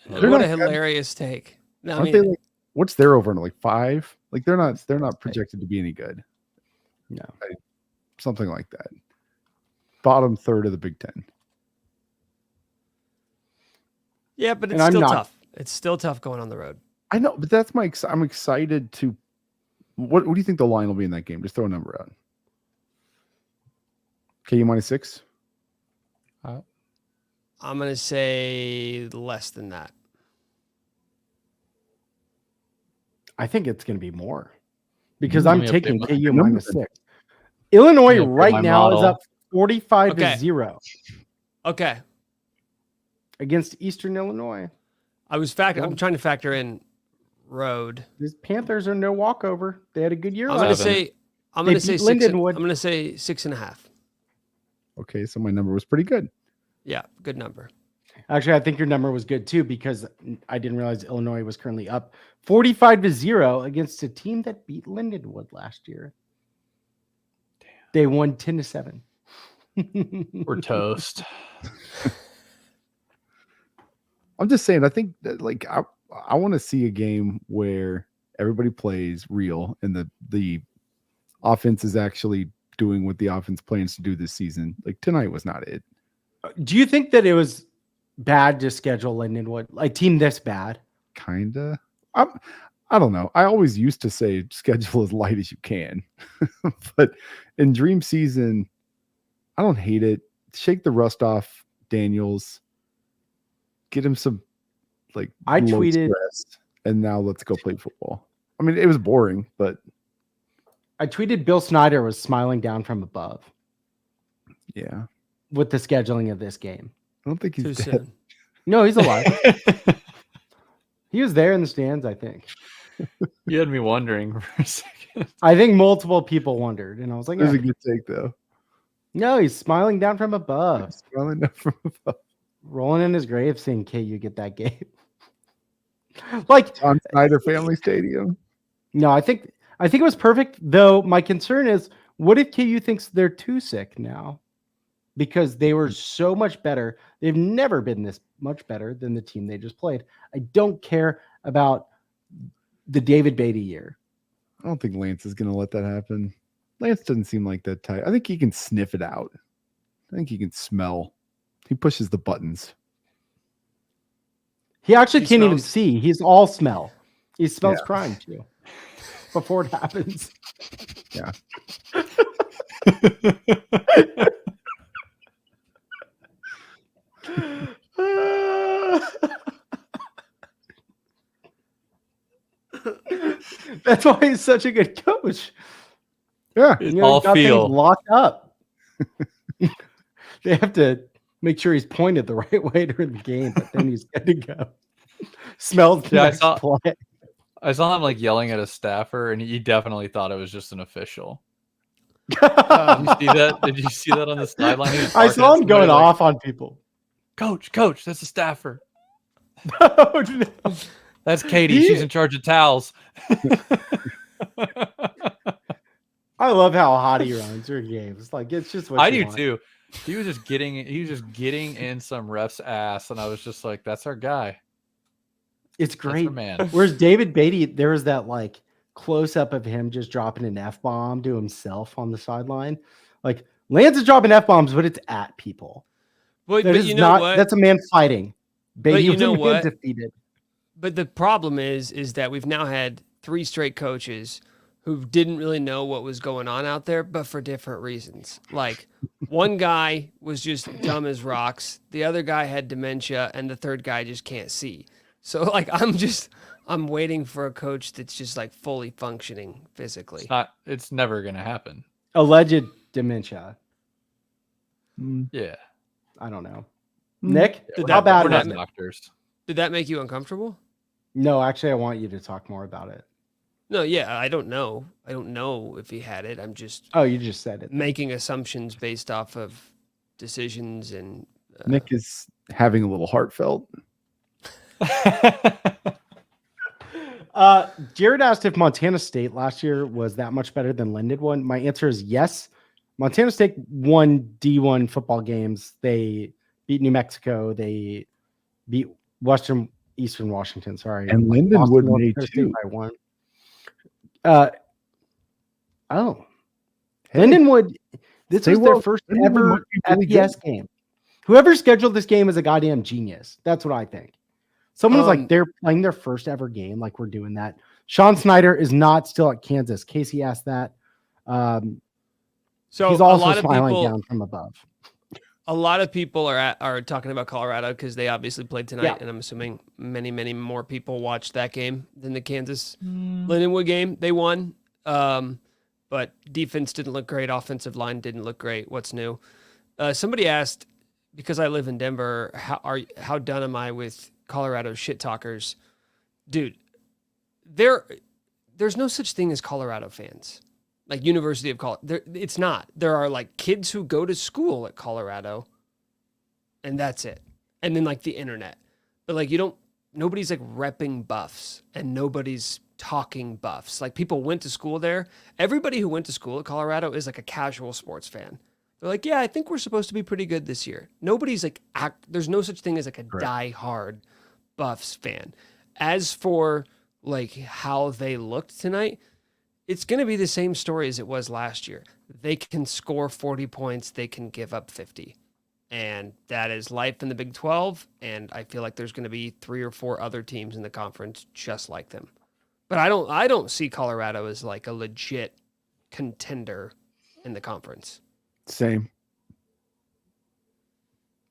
What a hilarious take. No, they like, what's their over? Like 5? Like, they're not projected to be any good. No. Something like that. Bottom third of the Big Ten. Yeah, but it's still tough. It's still tough going on the road. I know, but that's I'm excited to. What do you think the line will be in that game? Just throw a number out. KU -6. I'm gonna say less than that. I think it's going to be more, because I'm taking KU -6. Illinois right now is up 45-0. Okay. Against Eastern Illinois. I'm trying to factor in road. These Panthers are no walkover. They had a good year. I'm going to say Lindenwood. I'm going to say 6.5. Okay, so my number was pretty good. Yeah, good number. Actually, I think your number was good too, because I didn't realize Illinois was currently up 45-0 against a team that beat Lindenwood last year. Damn. They won 10-7. We're toast. I'm just saying, I think that, like, I want to see a game where everybody plays real and the offense is actually doing what the offense plans to do this season. Like, tonight was not it. Do you think that it was bad to schedule Lindenwood, like team this bad? Kinda. I don't know. I always used to say schedule as light as you can, but in dream season, I don't hate it. shake the rust off Daniels. Get him some I low tweeted stress, and now let's go play football. I mean, it was boring, but Bill Snyder was smiling down from above yeah, with the scheduling of this game. I don't think he's Too dead. soon. No, he's alive. He was there in the stands, I think. You had me wondering for a second. I think multiple people wondered, and I was like, It was yeah. a good take though. No, he's smiling down from above, Smiling up from above. rolling in his grave saying, KU get that game. Like, John Snyder Family Stadium. no, I think it was perfect, though my concern is, what if KU thinks they're too sick now? Because they were so much better. They've never been this much better than the team they just played. I don't care about the David Beatty year. I don't think Lance is going to let that happen. Lance doesn't seem like that type. I think he can sniff it out. I think he can smell. He pushes the buttons. He actually He can't even smells- see. He's all smell. He smells Yeah. crime too. Before it happens. Yeah. That's why he's such a good coach. Yeah. It's You all he's got things feel. locked up. They have to make sure he's pointed the right way during the game, but then he's good to go. Smells the Yeah, I next saw- play. I saw him like yelling at a staffer, and he definitely thought it was just an official. Did you see that? Did you see that on the sideline? He was I barking saw at him going somebody like, off on people. Coach, that's a staffer. Oh, no. That's Katie. He- She's in charge of towels. I love how hot he runs during games. Like, it's just what I you do want. too. He was just getting in some ref's ass, and I was just like, "That's our guy. It's That's our great. man." Whereas David Beatty, there was that like close up of him just dropping an F bomb to himself on the sideline. Like, Lance is dropping F bombs, but it's at people. But That is you know not. what? That's a man fighting. Beatty you was know a man what? defeated. But the problem is that we've now had 3 straight coaches who didn't really know what was going on out there, but for different reasons. Like, one guy was just dumb as rocks, the other guy had dementia, and the third guy just can't see. So, like, I'm waiting for a coach that's just like fully functioning physically. It's never gonna happen. Alleged dementia. Yeah. I don't know. Hmm. Nick, Did how that- bad We're was not it? doctors. Did that make you uncomfortable? No, actually, I want you to talk more about it. No, yeah, I don't know. I don't know if he had it. I'm just Oh, you just said it. making assumptions based off of decisions and Nick is having a little heartfelt. Jared asked if Montana State last year was that much better than Lindenwood. My answer is yes. Montana State won D1 football games. They beat New Mexico. They beat Eastern Washington. Sorry, And Boston, Lindenwood North may Dakota State too. by 1. Oh, Hey, Lindenwood. This say was their well, first Lindenwood ever might be really FBS game. Whoever scheduled this game is a goddamn genius. That's what I think. Someone was like, they're playing their first ever game. Like, we're doing that. Sean Snyder is not still at Kansas. Casey asked that. so He's a also lot of smiling people, down from above. a lot of people are talking about Colorado because they obviously played tonight, Yeah. and I'm assuming many more people watched that game than the Kansas Lindenwood game. They won, but defense didn't look great. Offensive line didn't look great. What's new? Somebody asked, because I live in Denver, how done am I with Colorado shit talkers? Dude, there's no such thing as Colorado fans. Like University of Colorado. It's not. There are like kids who go to school at Colorado, and that's it. And then like the internet. But like nobody's like repping Buffs, and nobody's talking Buffs. Like people went to school there. Everybody who went to school at Colorado is like a casual sports fan. They're like, yeah, I think we're supposed to be pretty good this year. Nobody's like, there's no such thing as like a die-hard Buffs fan. As for like how they looked tonight, it's going to be the same story as it was last year. They can score 40 points. They can give up 50. And that is life in the Big 12. And I feel like there's going to be 3 or 4 other teams in the conference just like them. But I don't see Colorado as like a legit contender in the conference. Same.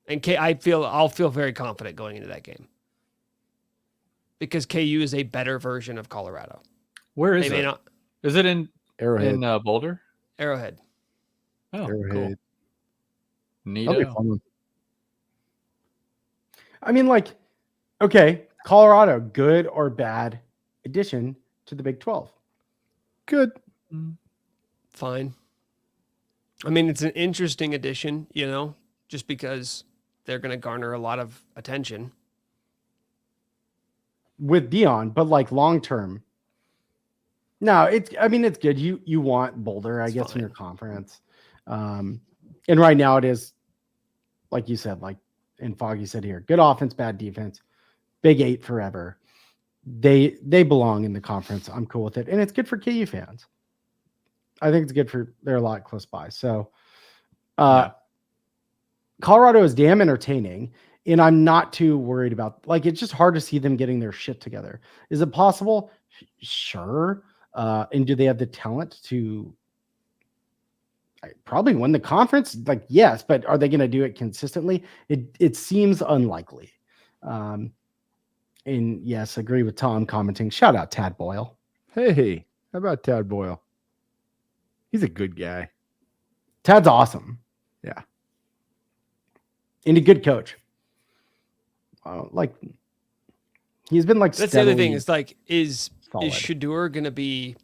And I'll feel very confident going into that game because KU is a better version of Colorado. Where is They may it? not Is it in Arrowhead. Boulder? Arrowhead. Oh, Arrowhead. cool. That'll be a Neato. fun one. I mean, like, okay, Colorado, good or bad addition to the Big 12? Good. Fine. I mean, it's an interesting addition, just because they're going to garner a lot of attention. With Dion, but like long term. No, it's good. You want Boulder, I guess, in your conference. And right now it is, like you said, like and Foggy said here, good offense, bad defense, Big 8 forever. They belong in the conference. I'm cool with it. And it's good for KU fans. I think it's good for they're a lot close by. So Colorado is damn entertaining. And I'm not too worried about, like, it's just hard to see them getting their shit together. Is it possible? Sure. And do they have the talent to probably win the conference? Like, yes, but are they going to do it consistently? It seems unlikely. And yes, agree with Tom commenting. Shout out Tad Boyle. Hey, how about Tad Boyle? He's a good guy. Tad's awesome. Yeah. And a good coach. Like, he's been like, that's the other thing. Is like, is solid. Shedeur going to be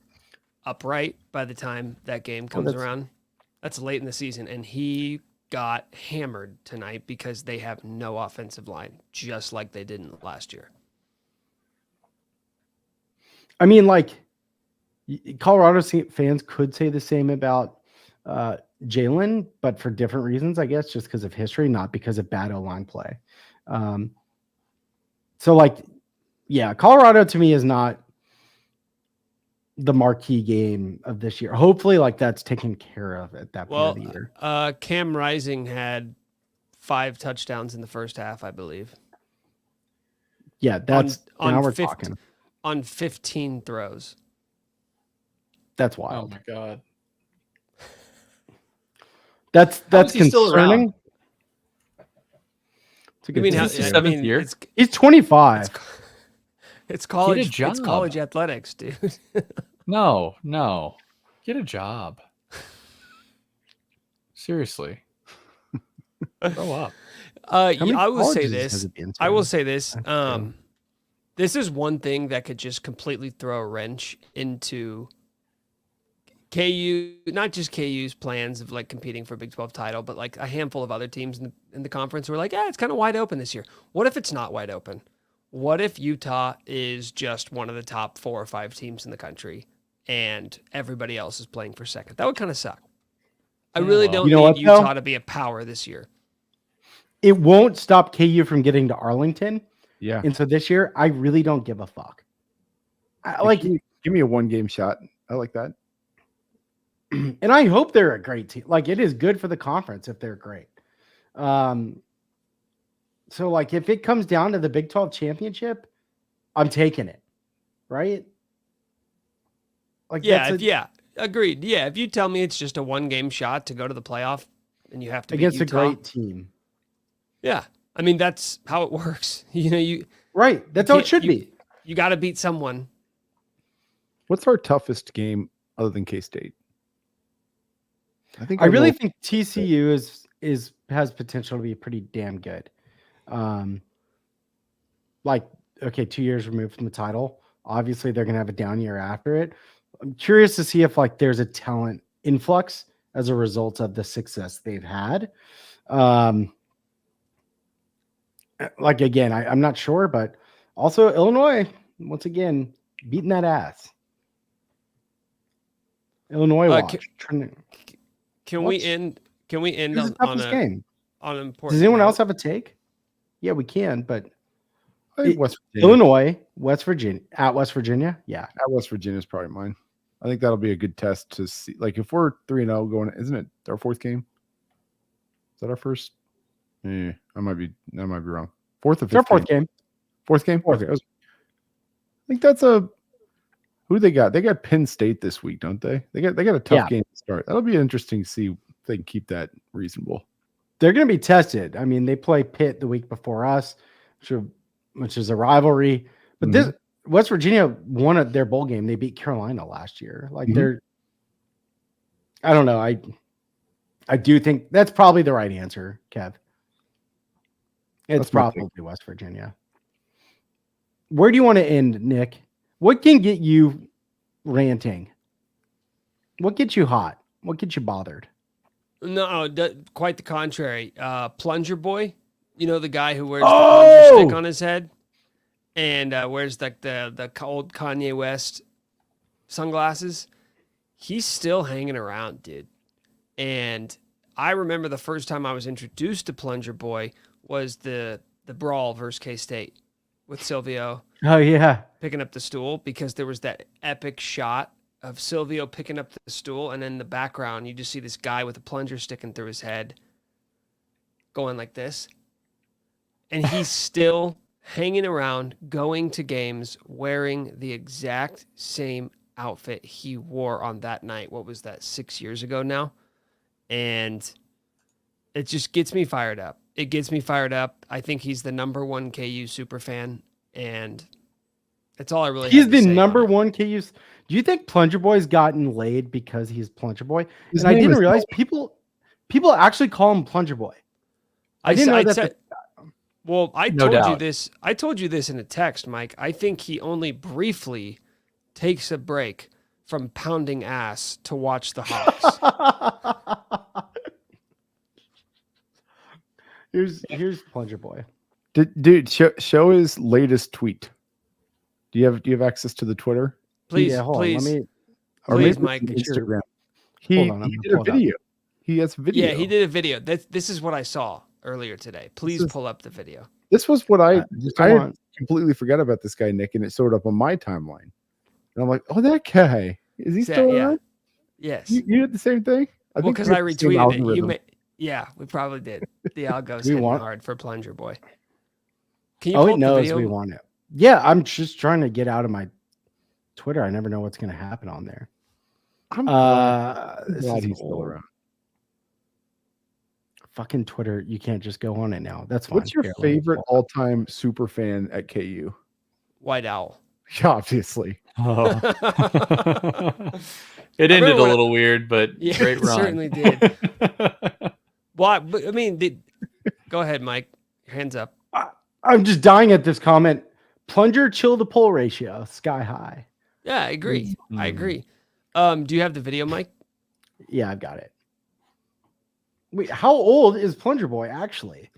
upright by the time that game comes around? That's late in the season. And he got hammered tonight because they have no offensive line, just like they didn't last year. I mean, like, Colorado fans could say the same about Jalen, but for different reasons, I guess, just because of history, not because of bad O-line play. So, like, yeah, Colorado to me is not the marquee game of this year. Hopefully, like, that's taken care of at that point of the year. Cam Rising had 5 touchdowns in the first half, I believe. Yeah, that's on now we're 50, talking. On 15 throws. That's wild. Oh my god. That's concerning. It's a good seventh year. He's 25. It's college. Get a job. It's college athletics, dude. No. Get a job. Seriously. Grow up. I will say this. This is one thing that could just completely throw a wrench into KU, not just KU's plans of like competing for a Big 12 title, but like a handful of other teams in the conference who are like, yeah, it's kind of wide open this year. What if it's not wide open? What if Utah is just one of the top 4 or 5 teams in the country and everybody else is playing for second? That would kind of suck. I really don't need Utah to be a power this year. It won't stop KU from getting to Arlington. Yeah. And so this year, I really don't give a fuck. Give me a 1-game shot. I like that. And I hope they're a great team. Like, it is good for the conference if they're great. So, like, if it comes down to the Big 12 championship, I'm taking it. Right? Like, yeah, agreed. Yeah, if you tell me it's just a 1-game shot to go to the playoff and you have to against beat Utah, a great team. Yeah. I mean, that's how it works. Right. That's how it should be. You got to beat someone. What's our toughest game other than K-State? I really think TCU has potential to be pretty damn good. Like, okay, 2 years removed from the title. Obviously, they're going to have a down year after it. I'm curious to see if, like, there's a talent influx as a result of the success they've had. Like, again, I'm not sure, but also Illinois, once again, beating that ass. Illinois watch. Can we end on a game? On an important Does anyone note? else have a take? Yeah, we can, but West Virginia. Illinois, West Virginia, at West Virginia. Yeah. At West Virginia is probably mine. I think that'll be a good test to see. Like, if we're 3-0 going, isn't it our 4th game? Is that our first? Yeah, I might be wrong. 4th or 5th? It's our 4th game. 4th game? Fourth. Okay. I think that's who they got? They got Penn State this week, don't they? They got a tough game to start. That'll be interesting to see if they can keep that reasonable. they're going to be tested. I mean, they play Pitt the week before us, which is a rivalry. But this West Virginia won their bowl game. They beat Carolina last year. Like I don't know. I do think that's probably the right answer, Kev. It's probably West Virginia. Where do you want to end, Nick? What can get you ranting? What gets you hot? What gets you bothered? No, quite the contrary. Plunger Boy, you know, the guy who wears the plunger stick on his head and wears like the old Kanye West sunglasses. He's still hanging around, dude. And I remember the first time I was introduced to Plunger Boy was the brawl versus K-State with Silvio. Oh, yeah. Picking up the stool, because there was that epic shot of Silvio picking up the stool, and in the background, you just see this guy with a plunger sticking through his head going like this. And he's still hanging around, going to games, wearing the exact same outfit he wore on that night. What was that, 6 years ago now? And it just gets me fired up. It gets me fired up. I think he's the number one KU super fan, and that's all I really He's have to the say number on it. one KU. Do you think Plunger Boy's gotten laid because he's Plunger Boy? And I didn't realize people actually call him Plunger Boy. I didn't know that. Well, I No told doubt. you this. I told you this in a text, Mike. I think he only briefly takes a break from pounding ass to watch the Hawks. Here's Plunger Boy. Dude, show his latest tweet. Do you have access to the Twitter? Please, Yeah, hold please, on, please, maybe Mike. Instagram. Hold on, He did a video. He has a video. Yeah, he did a video. This is what I saw earlier today. Please pull up the video. This was what I I completely forgot about this guy, Nick, and it showed up on my timeline. And I'm like, oh, that guy. Is he still around? Yes. You did the same thing? Well, because I retweeted it. Yeah, we probably did. The algo's hitting hard for Plunger Boy. Can you pull it up knows the video? we want it. Yeah, I'm just trying to get out of my Twitter. I never know what's going to happen on there. I'm glad he's still around. Fucking Twitter, you can't just go on it now. That's fine. What's your favorite all-time super fan at KU? White Owl. Yeah, obviously. Oh. It ended a little weird, but Yeah, great it run. certainly did. Well, I mean, go ahead, Mike. Your hands up. I'm just dying at this comment. Plunger chill to pull ratio sky high. Yeah, I agree. I agree. Do you have the video, Mike? Yeah, I've got it. Wait, how old is Plunger Boy actually?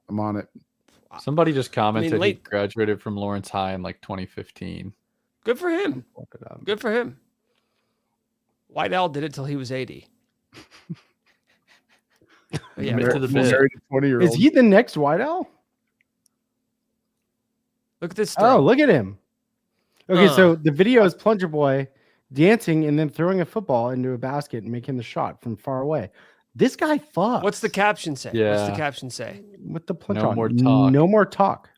I'm on it. Somebody just commented he late- graduated from Lawrence High in like 2015. Good for him. Look it up. Good for him. White Owl did it till he was 80. But yeah, Admit to the bit. Married a 20-year-old. Is he the next White Owl? look at this throw. Oh, look at him. Okay, so the video is Plunger Boy dancing and then throwing a football into a basket and making the shot from far away. This guy fucks. What's the caption say? What's Yeah. the caption say? With the plunger No on? more talk. No more talk.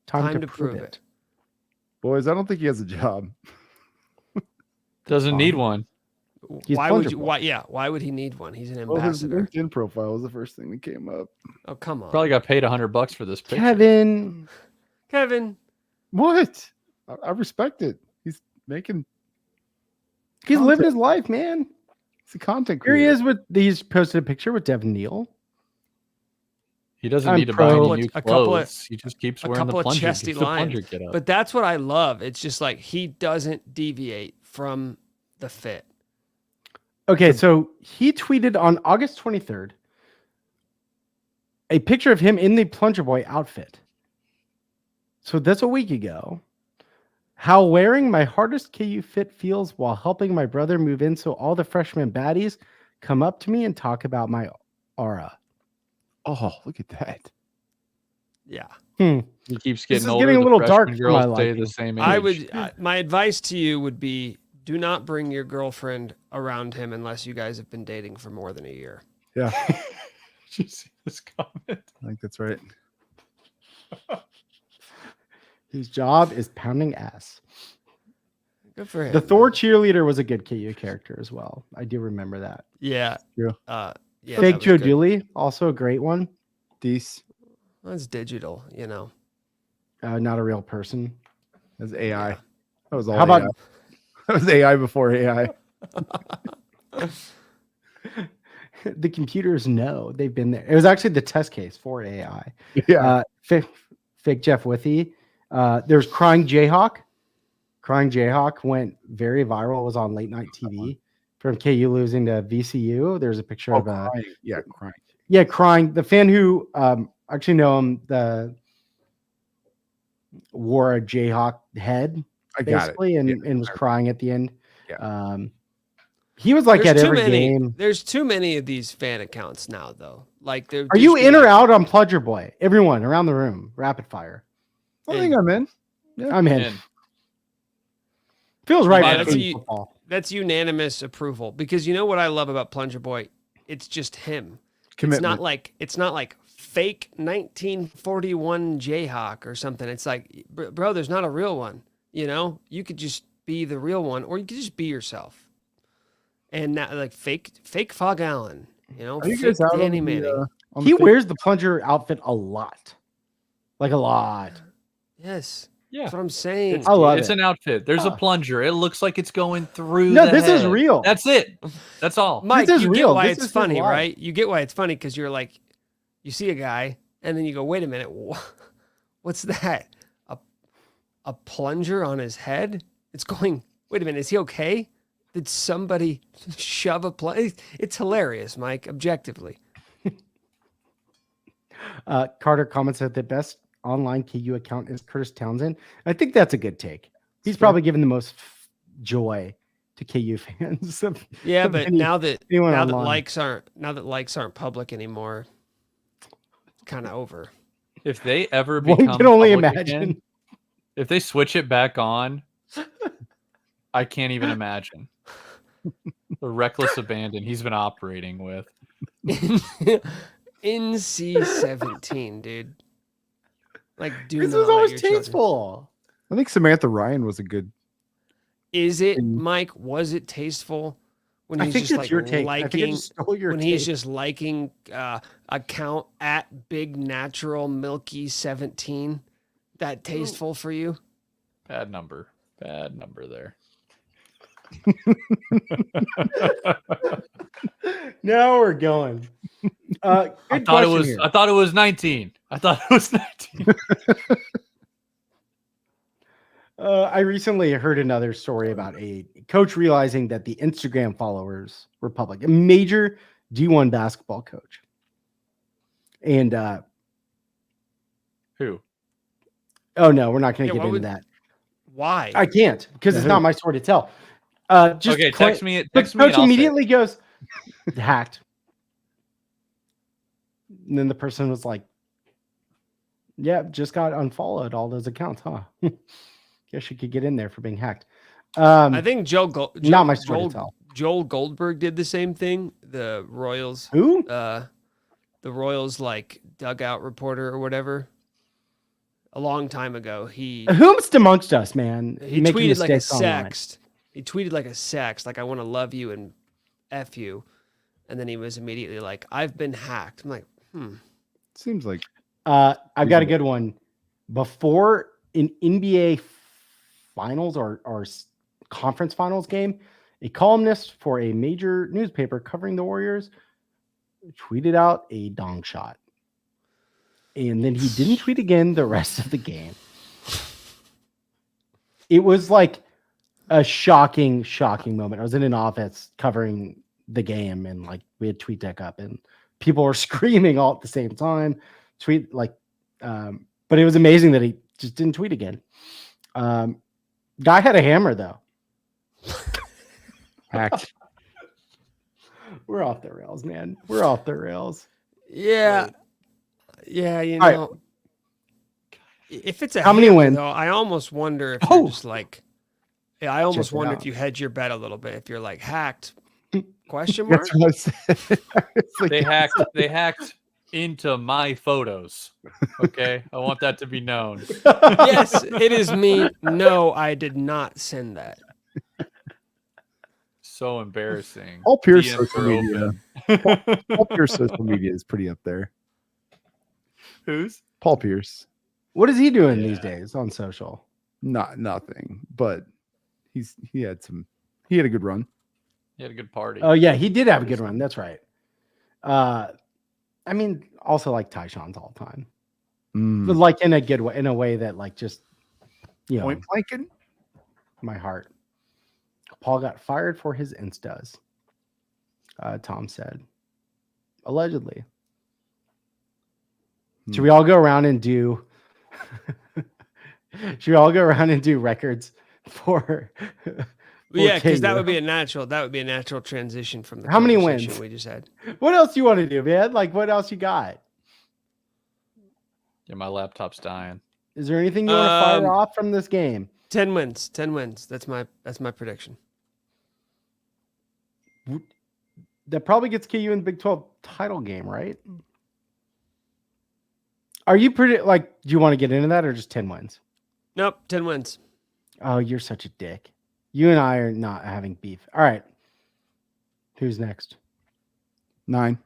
Time to prove it. Boys, I don't think he has a job. Doesn't need one. He's Why would Plunger you? Boy. Why would he need one? He's an Well, his ambassador. LinkedIn profile was the first thing that came up. Oh, come on. Probably got paid $100 for this picture. Kevin. Kevin. What? I respect it. He's making. He's content. living his life, man. He's a content Here he creator. is with he's posted a picture with Devin Neal. He doesn't I'm need to buy pro- any new a couple of- clothes. He just keeps a wearing the couple of plunger. chesty Keeps the plunger lines. get up. But that's what I love. It's just like he doesn't deviate from the fit. Okay, so he tweeted on August 23rd a picture of him in the Plunger Boy outfit. So that's a week ago. How wearing my hardest KU fit feels while helping my brother move in so all the freshman baddies come up to me and talk about my aura. Oh, look at that. Yeah. He keeps This getting is older. getting a the little dark freshman for girls my stay liking. the same age. I would. My advice to you would be: do not bring your girlfriend around him unless you guys have been dating for more than a year. Yeah, Did you see this comment? I think that's right. Whose job is pounding ass. Good for him. The Thor cheerleader was a good KU character as well. I do remember that. Yeah. Yeah. Yeah, Fake that was Joe good. Dooley, also a great one. Dees That's digital, you know. Not a real person. as AI. Yeah. That was all How about AI. That was AI before AI. the computers know they've been there. It was actually the test case for AI. Yeah. Fake Jeff Withy. There's Crying Jayhawk. Crying Jayhawk went very viral. It was on late night TV from KU losing to VCU. There's a picture of a crying. Yeah, crying. yeah, crying. The fan who actually know him, wore a Jayhawk head I got it. basically, Yeah. and was crying at the end. Yeah. He was like There's at too every many. game. There's too many of these fan accounts now, though. Like, they're Are you just in or like- out on Pludger Boy? Everyone around the room, rapid fire. I think I'm in. Yeah. I'm in. And Feels right. Yeah, for that's KU you- football. That's unanimous approval, because you know what I love about Plunger Boy? It's just him. Commitment. It's not like fake 1941 Jayhawk or something. It's like, bro, there's not a real one. You know, you could just be the real one, or you could just be yourself. And not like fake Fog Allen. You know, Are you fake guys out Danny on the, Manning. on He the wears the plunger outfit a lot. Like a lot. Yes, yeah, that's what I'm saying. I love it's it. an outfit. There's a Huh. plunger. It looks like it's going through. No, the this is head. real. That's it. That's all. Mike, This is you real. get why This it's is funny, his life. right? You get why it's funny, because you're like, you see a guy, and then you go, wait a minute, what's that? A plunger on his head? It's going, wait a minute, is he okay? Did somebody shove a plunger? It's hilarious, Mike, objectively. Carter comments that the best online KU account is Curtis Townsend. I think that's a good take. He's probably given the most joy to KU fans. Yeah, of but any- now that anyone online. likes aren't public anymore, it's kind of over. If they ever One become can only public imagine. again, if they switch it back on, I can't even imagine the reckless abandon he's been operating with. NC-17, dude. Like, do This not was let always your children- tasteful. I think Samantha Ryan was a good. Is it, And- Mike? Was it tasteful when I he's think just it's like your take. I think I liking? just stole your When take. he's just liking account at Big Natural Milky 17, that tasteful for you? Bad number there. Now we're going. I Good thought it question was. here. I thought it was 19. I thought it was 19. I recently heard another story about a coach realizing that the Instagram followers were public. A major D1 basketball coach. And Who? oh no, we're not going Yeah, to why get into would- that. Why? I can't because it's Who? not my story to tell. Just Okay, text me. But Text me. And coach I'll say it. immediately goes hacked. And then the person was like, "Yeah, just got unfollowed all those accounts, huh? Guess you could get in there for being hacked." I think not my story to tell. Joel Goldberg did the same thing. The Royals, Who? the Royals like dugout reporter or whatever. A long time ago, he Whomst amongst us, man. he making tweeted like a mistakes online. sext. He tweeted like a sext, like I want to love you and F you. And then he was immediately like, I've been hacked. I'm like, Seems like I've got a Reasonable. good one. Before an NBA finals or conference finals game, a columnist for a major newspaper covering the Warriors tweeted out a dong shot. And then he didn't tweet again the rest of the game. It was like a shocking moment. I was in an office covering the game and like we had TweetDeck up and people were screaming all at the same time. But it was amazing that he just didn't tweet again. Guy had a hammer though. hacked. We're off the rails, man. We're off the rails. yeah. Yeah, you All right. know. If it's a How many hammer, wins? though, I almost wonder if Oh! you're just like, yeah, I almost Check it wonder out. if you hedge your bet a little bit. If you're like hacked, question mark? That's what I said. It's like, They hacked. They hacked into my photos. Okay, I want that to be known. Yes, it is me. No, I did not send that. so embarrassing. Paul Pierce DMs social are media. open. Paul Pierce social media is pretty up there. Who's? Paul Pierce, What is he doing Yeah. these days on social? nothing, but he had a good run. He had a good party. Oh yeah, he did have a good run. That's right. I mean, also like Tyshawn's all the time, but like in a good way, in a way that like just Point blanking. my heart. Paul got fired for his instas. Tom said, allegedly. Should we all go around and do? Should we all go around and do records for? Yeah, because KU? that would be a natural transition from the How many conversation wins? we just had. What else do you want to do, man? Like, what else you got? Yeah, my laptop's dying. Is there anything you want to fire off from this game? 10 wins. 10 wins. That's my prediction. That probably gets KU in the Big 12 title game, right? Are you pretty like? Do you want to get into that or just 10 wins? Nope, 10 wins. Oh, you're such a dick. You and I are not having beef. All right. Who's next? 9.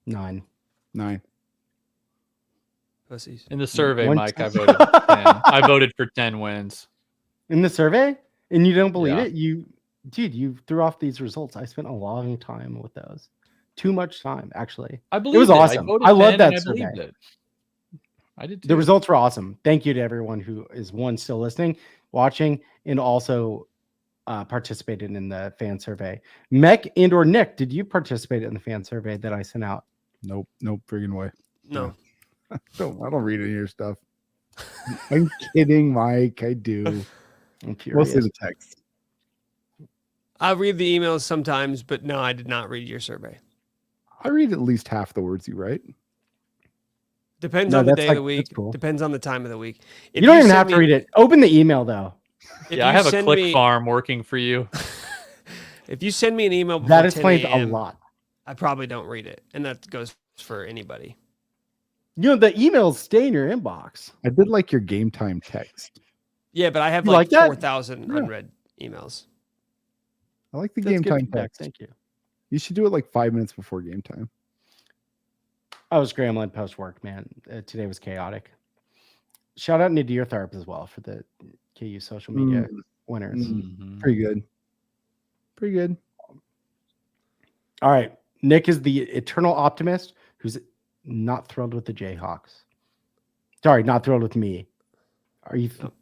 9. 9. Pussies. In the survey, One- Mike, I voted 10. I voted for 10 wins. In the survey? And you don't believe Yeah. it? You threw off these results. I spent a long time with those. Too much time, actually. I believe It was awesome. voted I love 10 that and I survey. believed it. I did too. The results were awesome. Thank you to everyone who is still listening, watching, and also participated in the fan survey. Mech and or Nick, did you participate in the fan survey that I sent out? Nope, friggin' way. No. I don't read any of your stuff. I'm kidding, Mike. I do. I'm curious. Mostly the text. I read the emails sometimes, but no, I did not read your survey. I read at least half the words you write. Depends No, on the that's day like- of the week. that's cool. Depends on the time of the week. If You don't even send have to me- read it. Open the email though. if Yeah, I you have a send click me- farm working for you. If you send me an email before That 10 explains a a.m., lot. I probably don't read it, and that goes for anybody. You know, the emails stay in your inbox. I did like your game time text. Yeah, but I have You like like that? 4,000 Yeah. unread emails. I like the That's game good time feedback. text. Thank you. You should do it like 5 minutes before game time. I was scrambling post work, man. Today was chaotic. Shout out Nadir Tharp as well for the KU social media winners. Mhm. Pretty good. Pretty good. All right. Nick is the eternal optimist who's not thrilled with the Jayhawks. Sorry, not thrilled with me. Are you? No.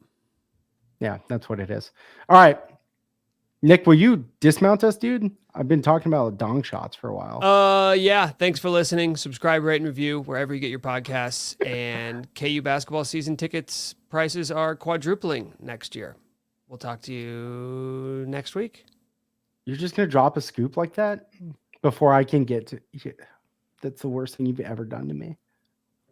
Yeah, that's what it is. All right. Nick, will you dismount us, dude? I've been talking about dong shots for a while. Yeah. Thanks for listening. Subscribe, rate, and review wherever you get your podcasts. And KU basketball season tickets prices are quadrupling next year. We'll talk to you next week. You're just gonna drop a scoop like that before I can get to. That's the worst thing you've ever done to me.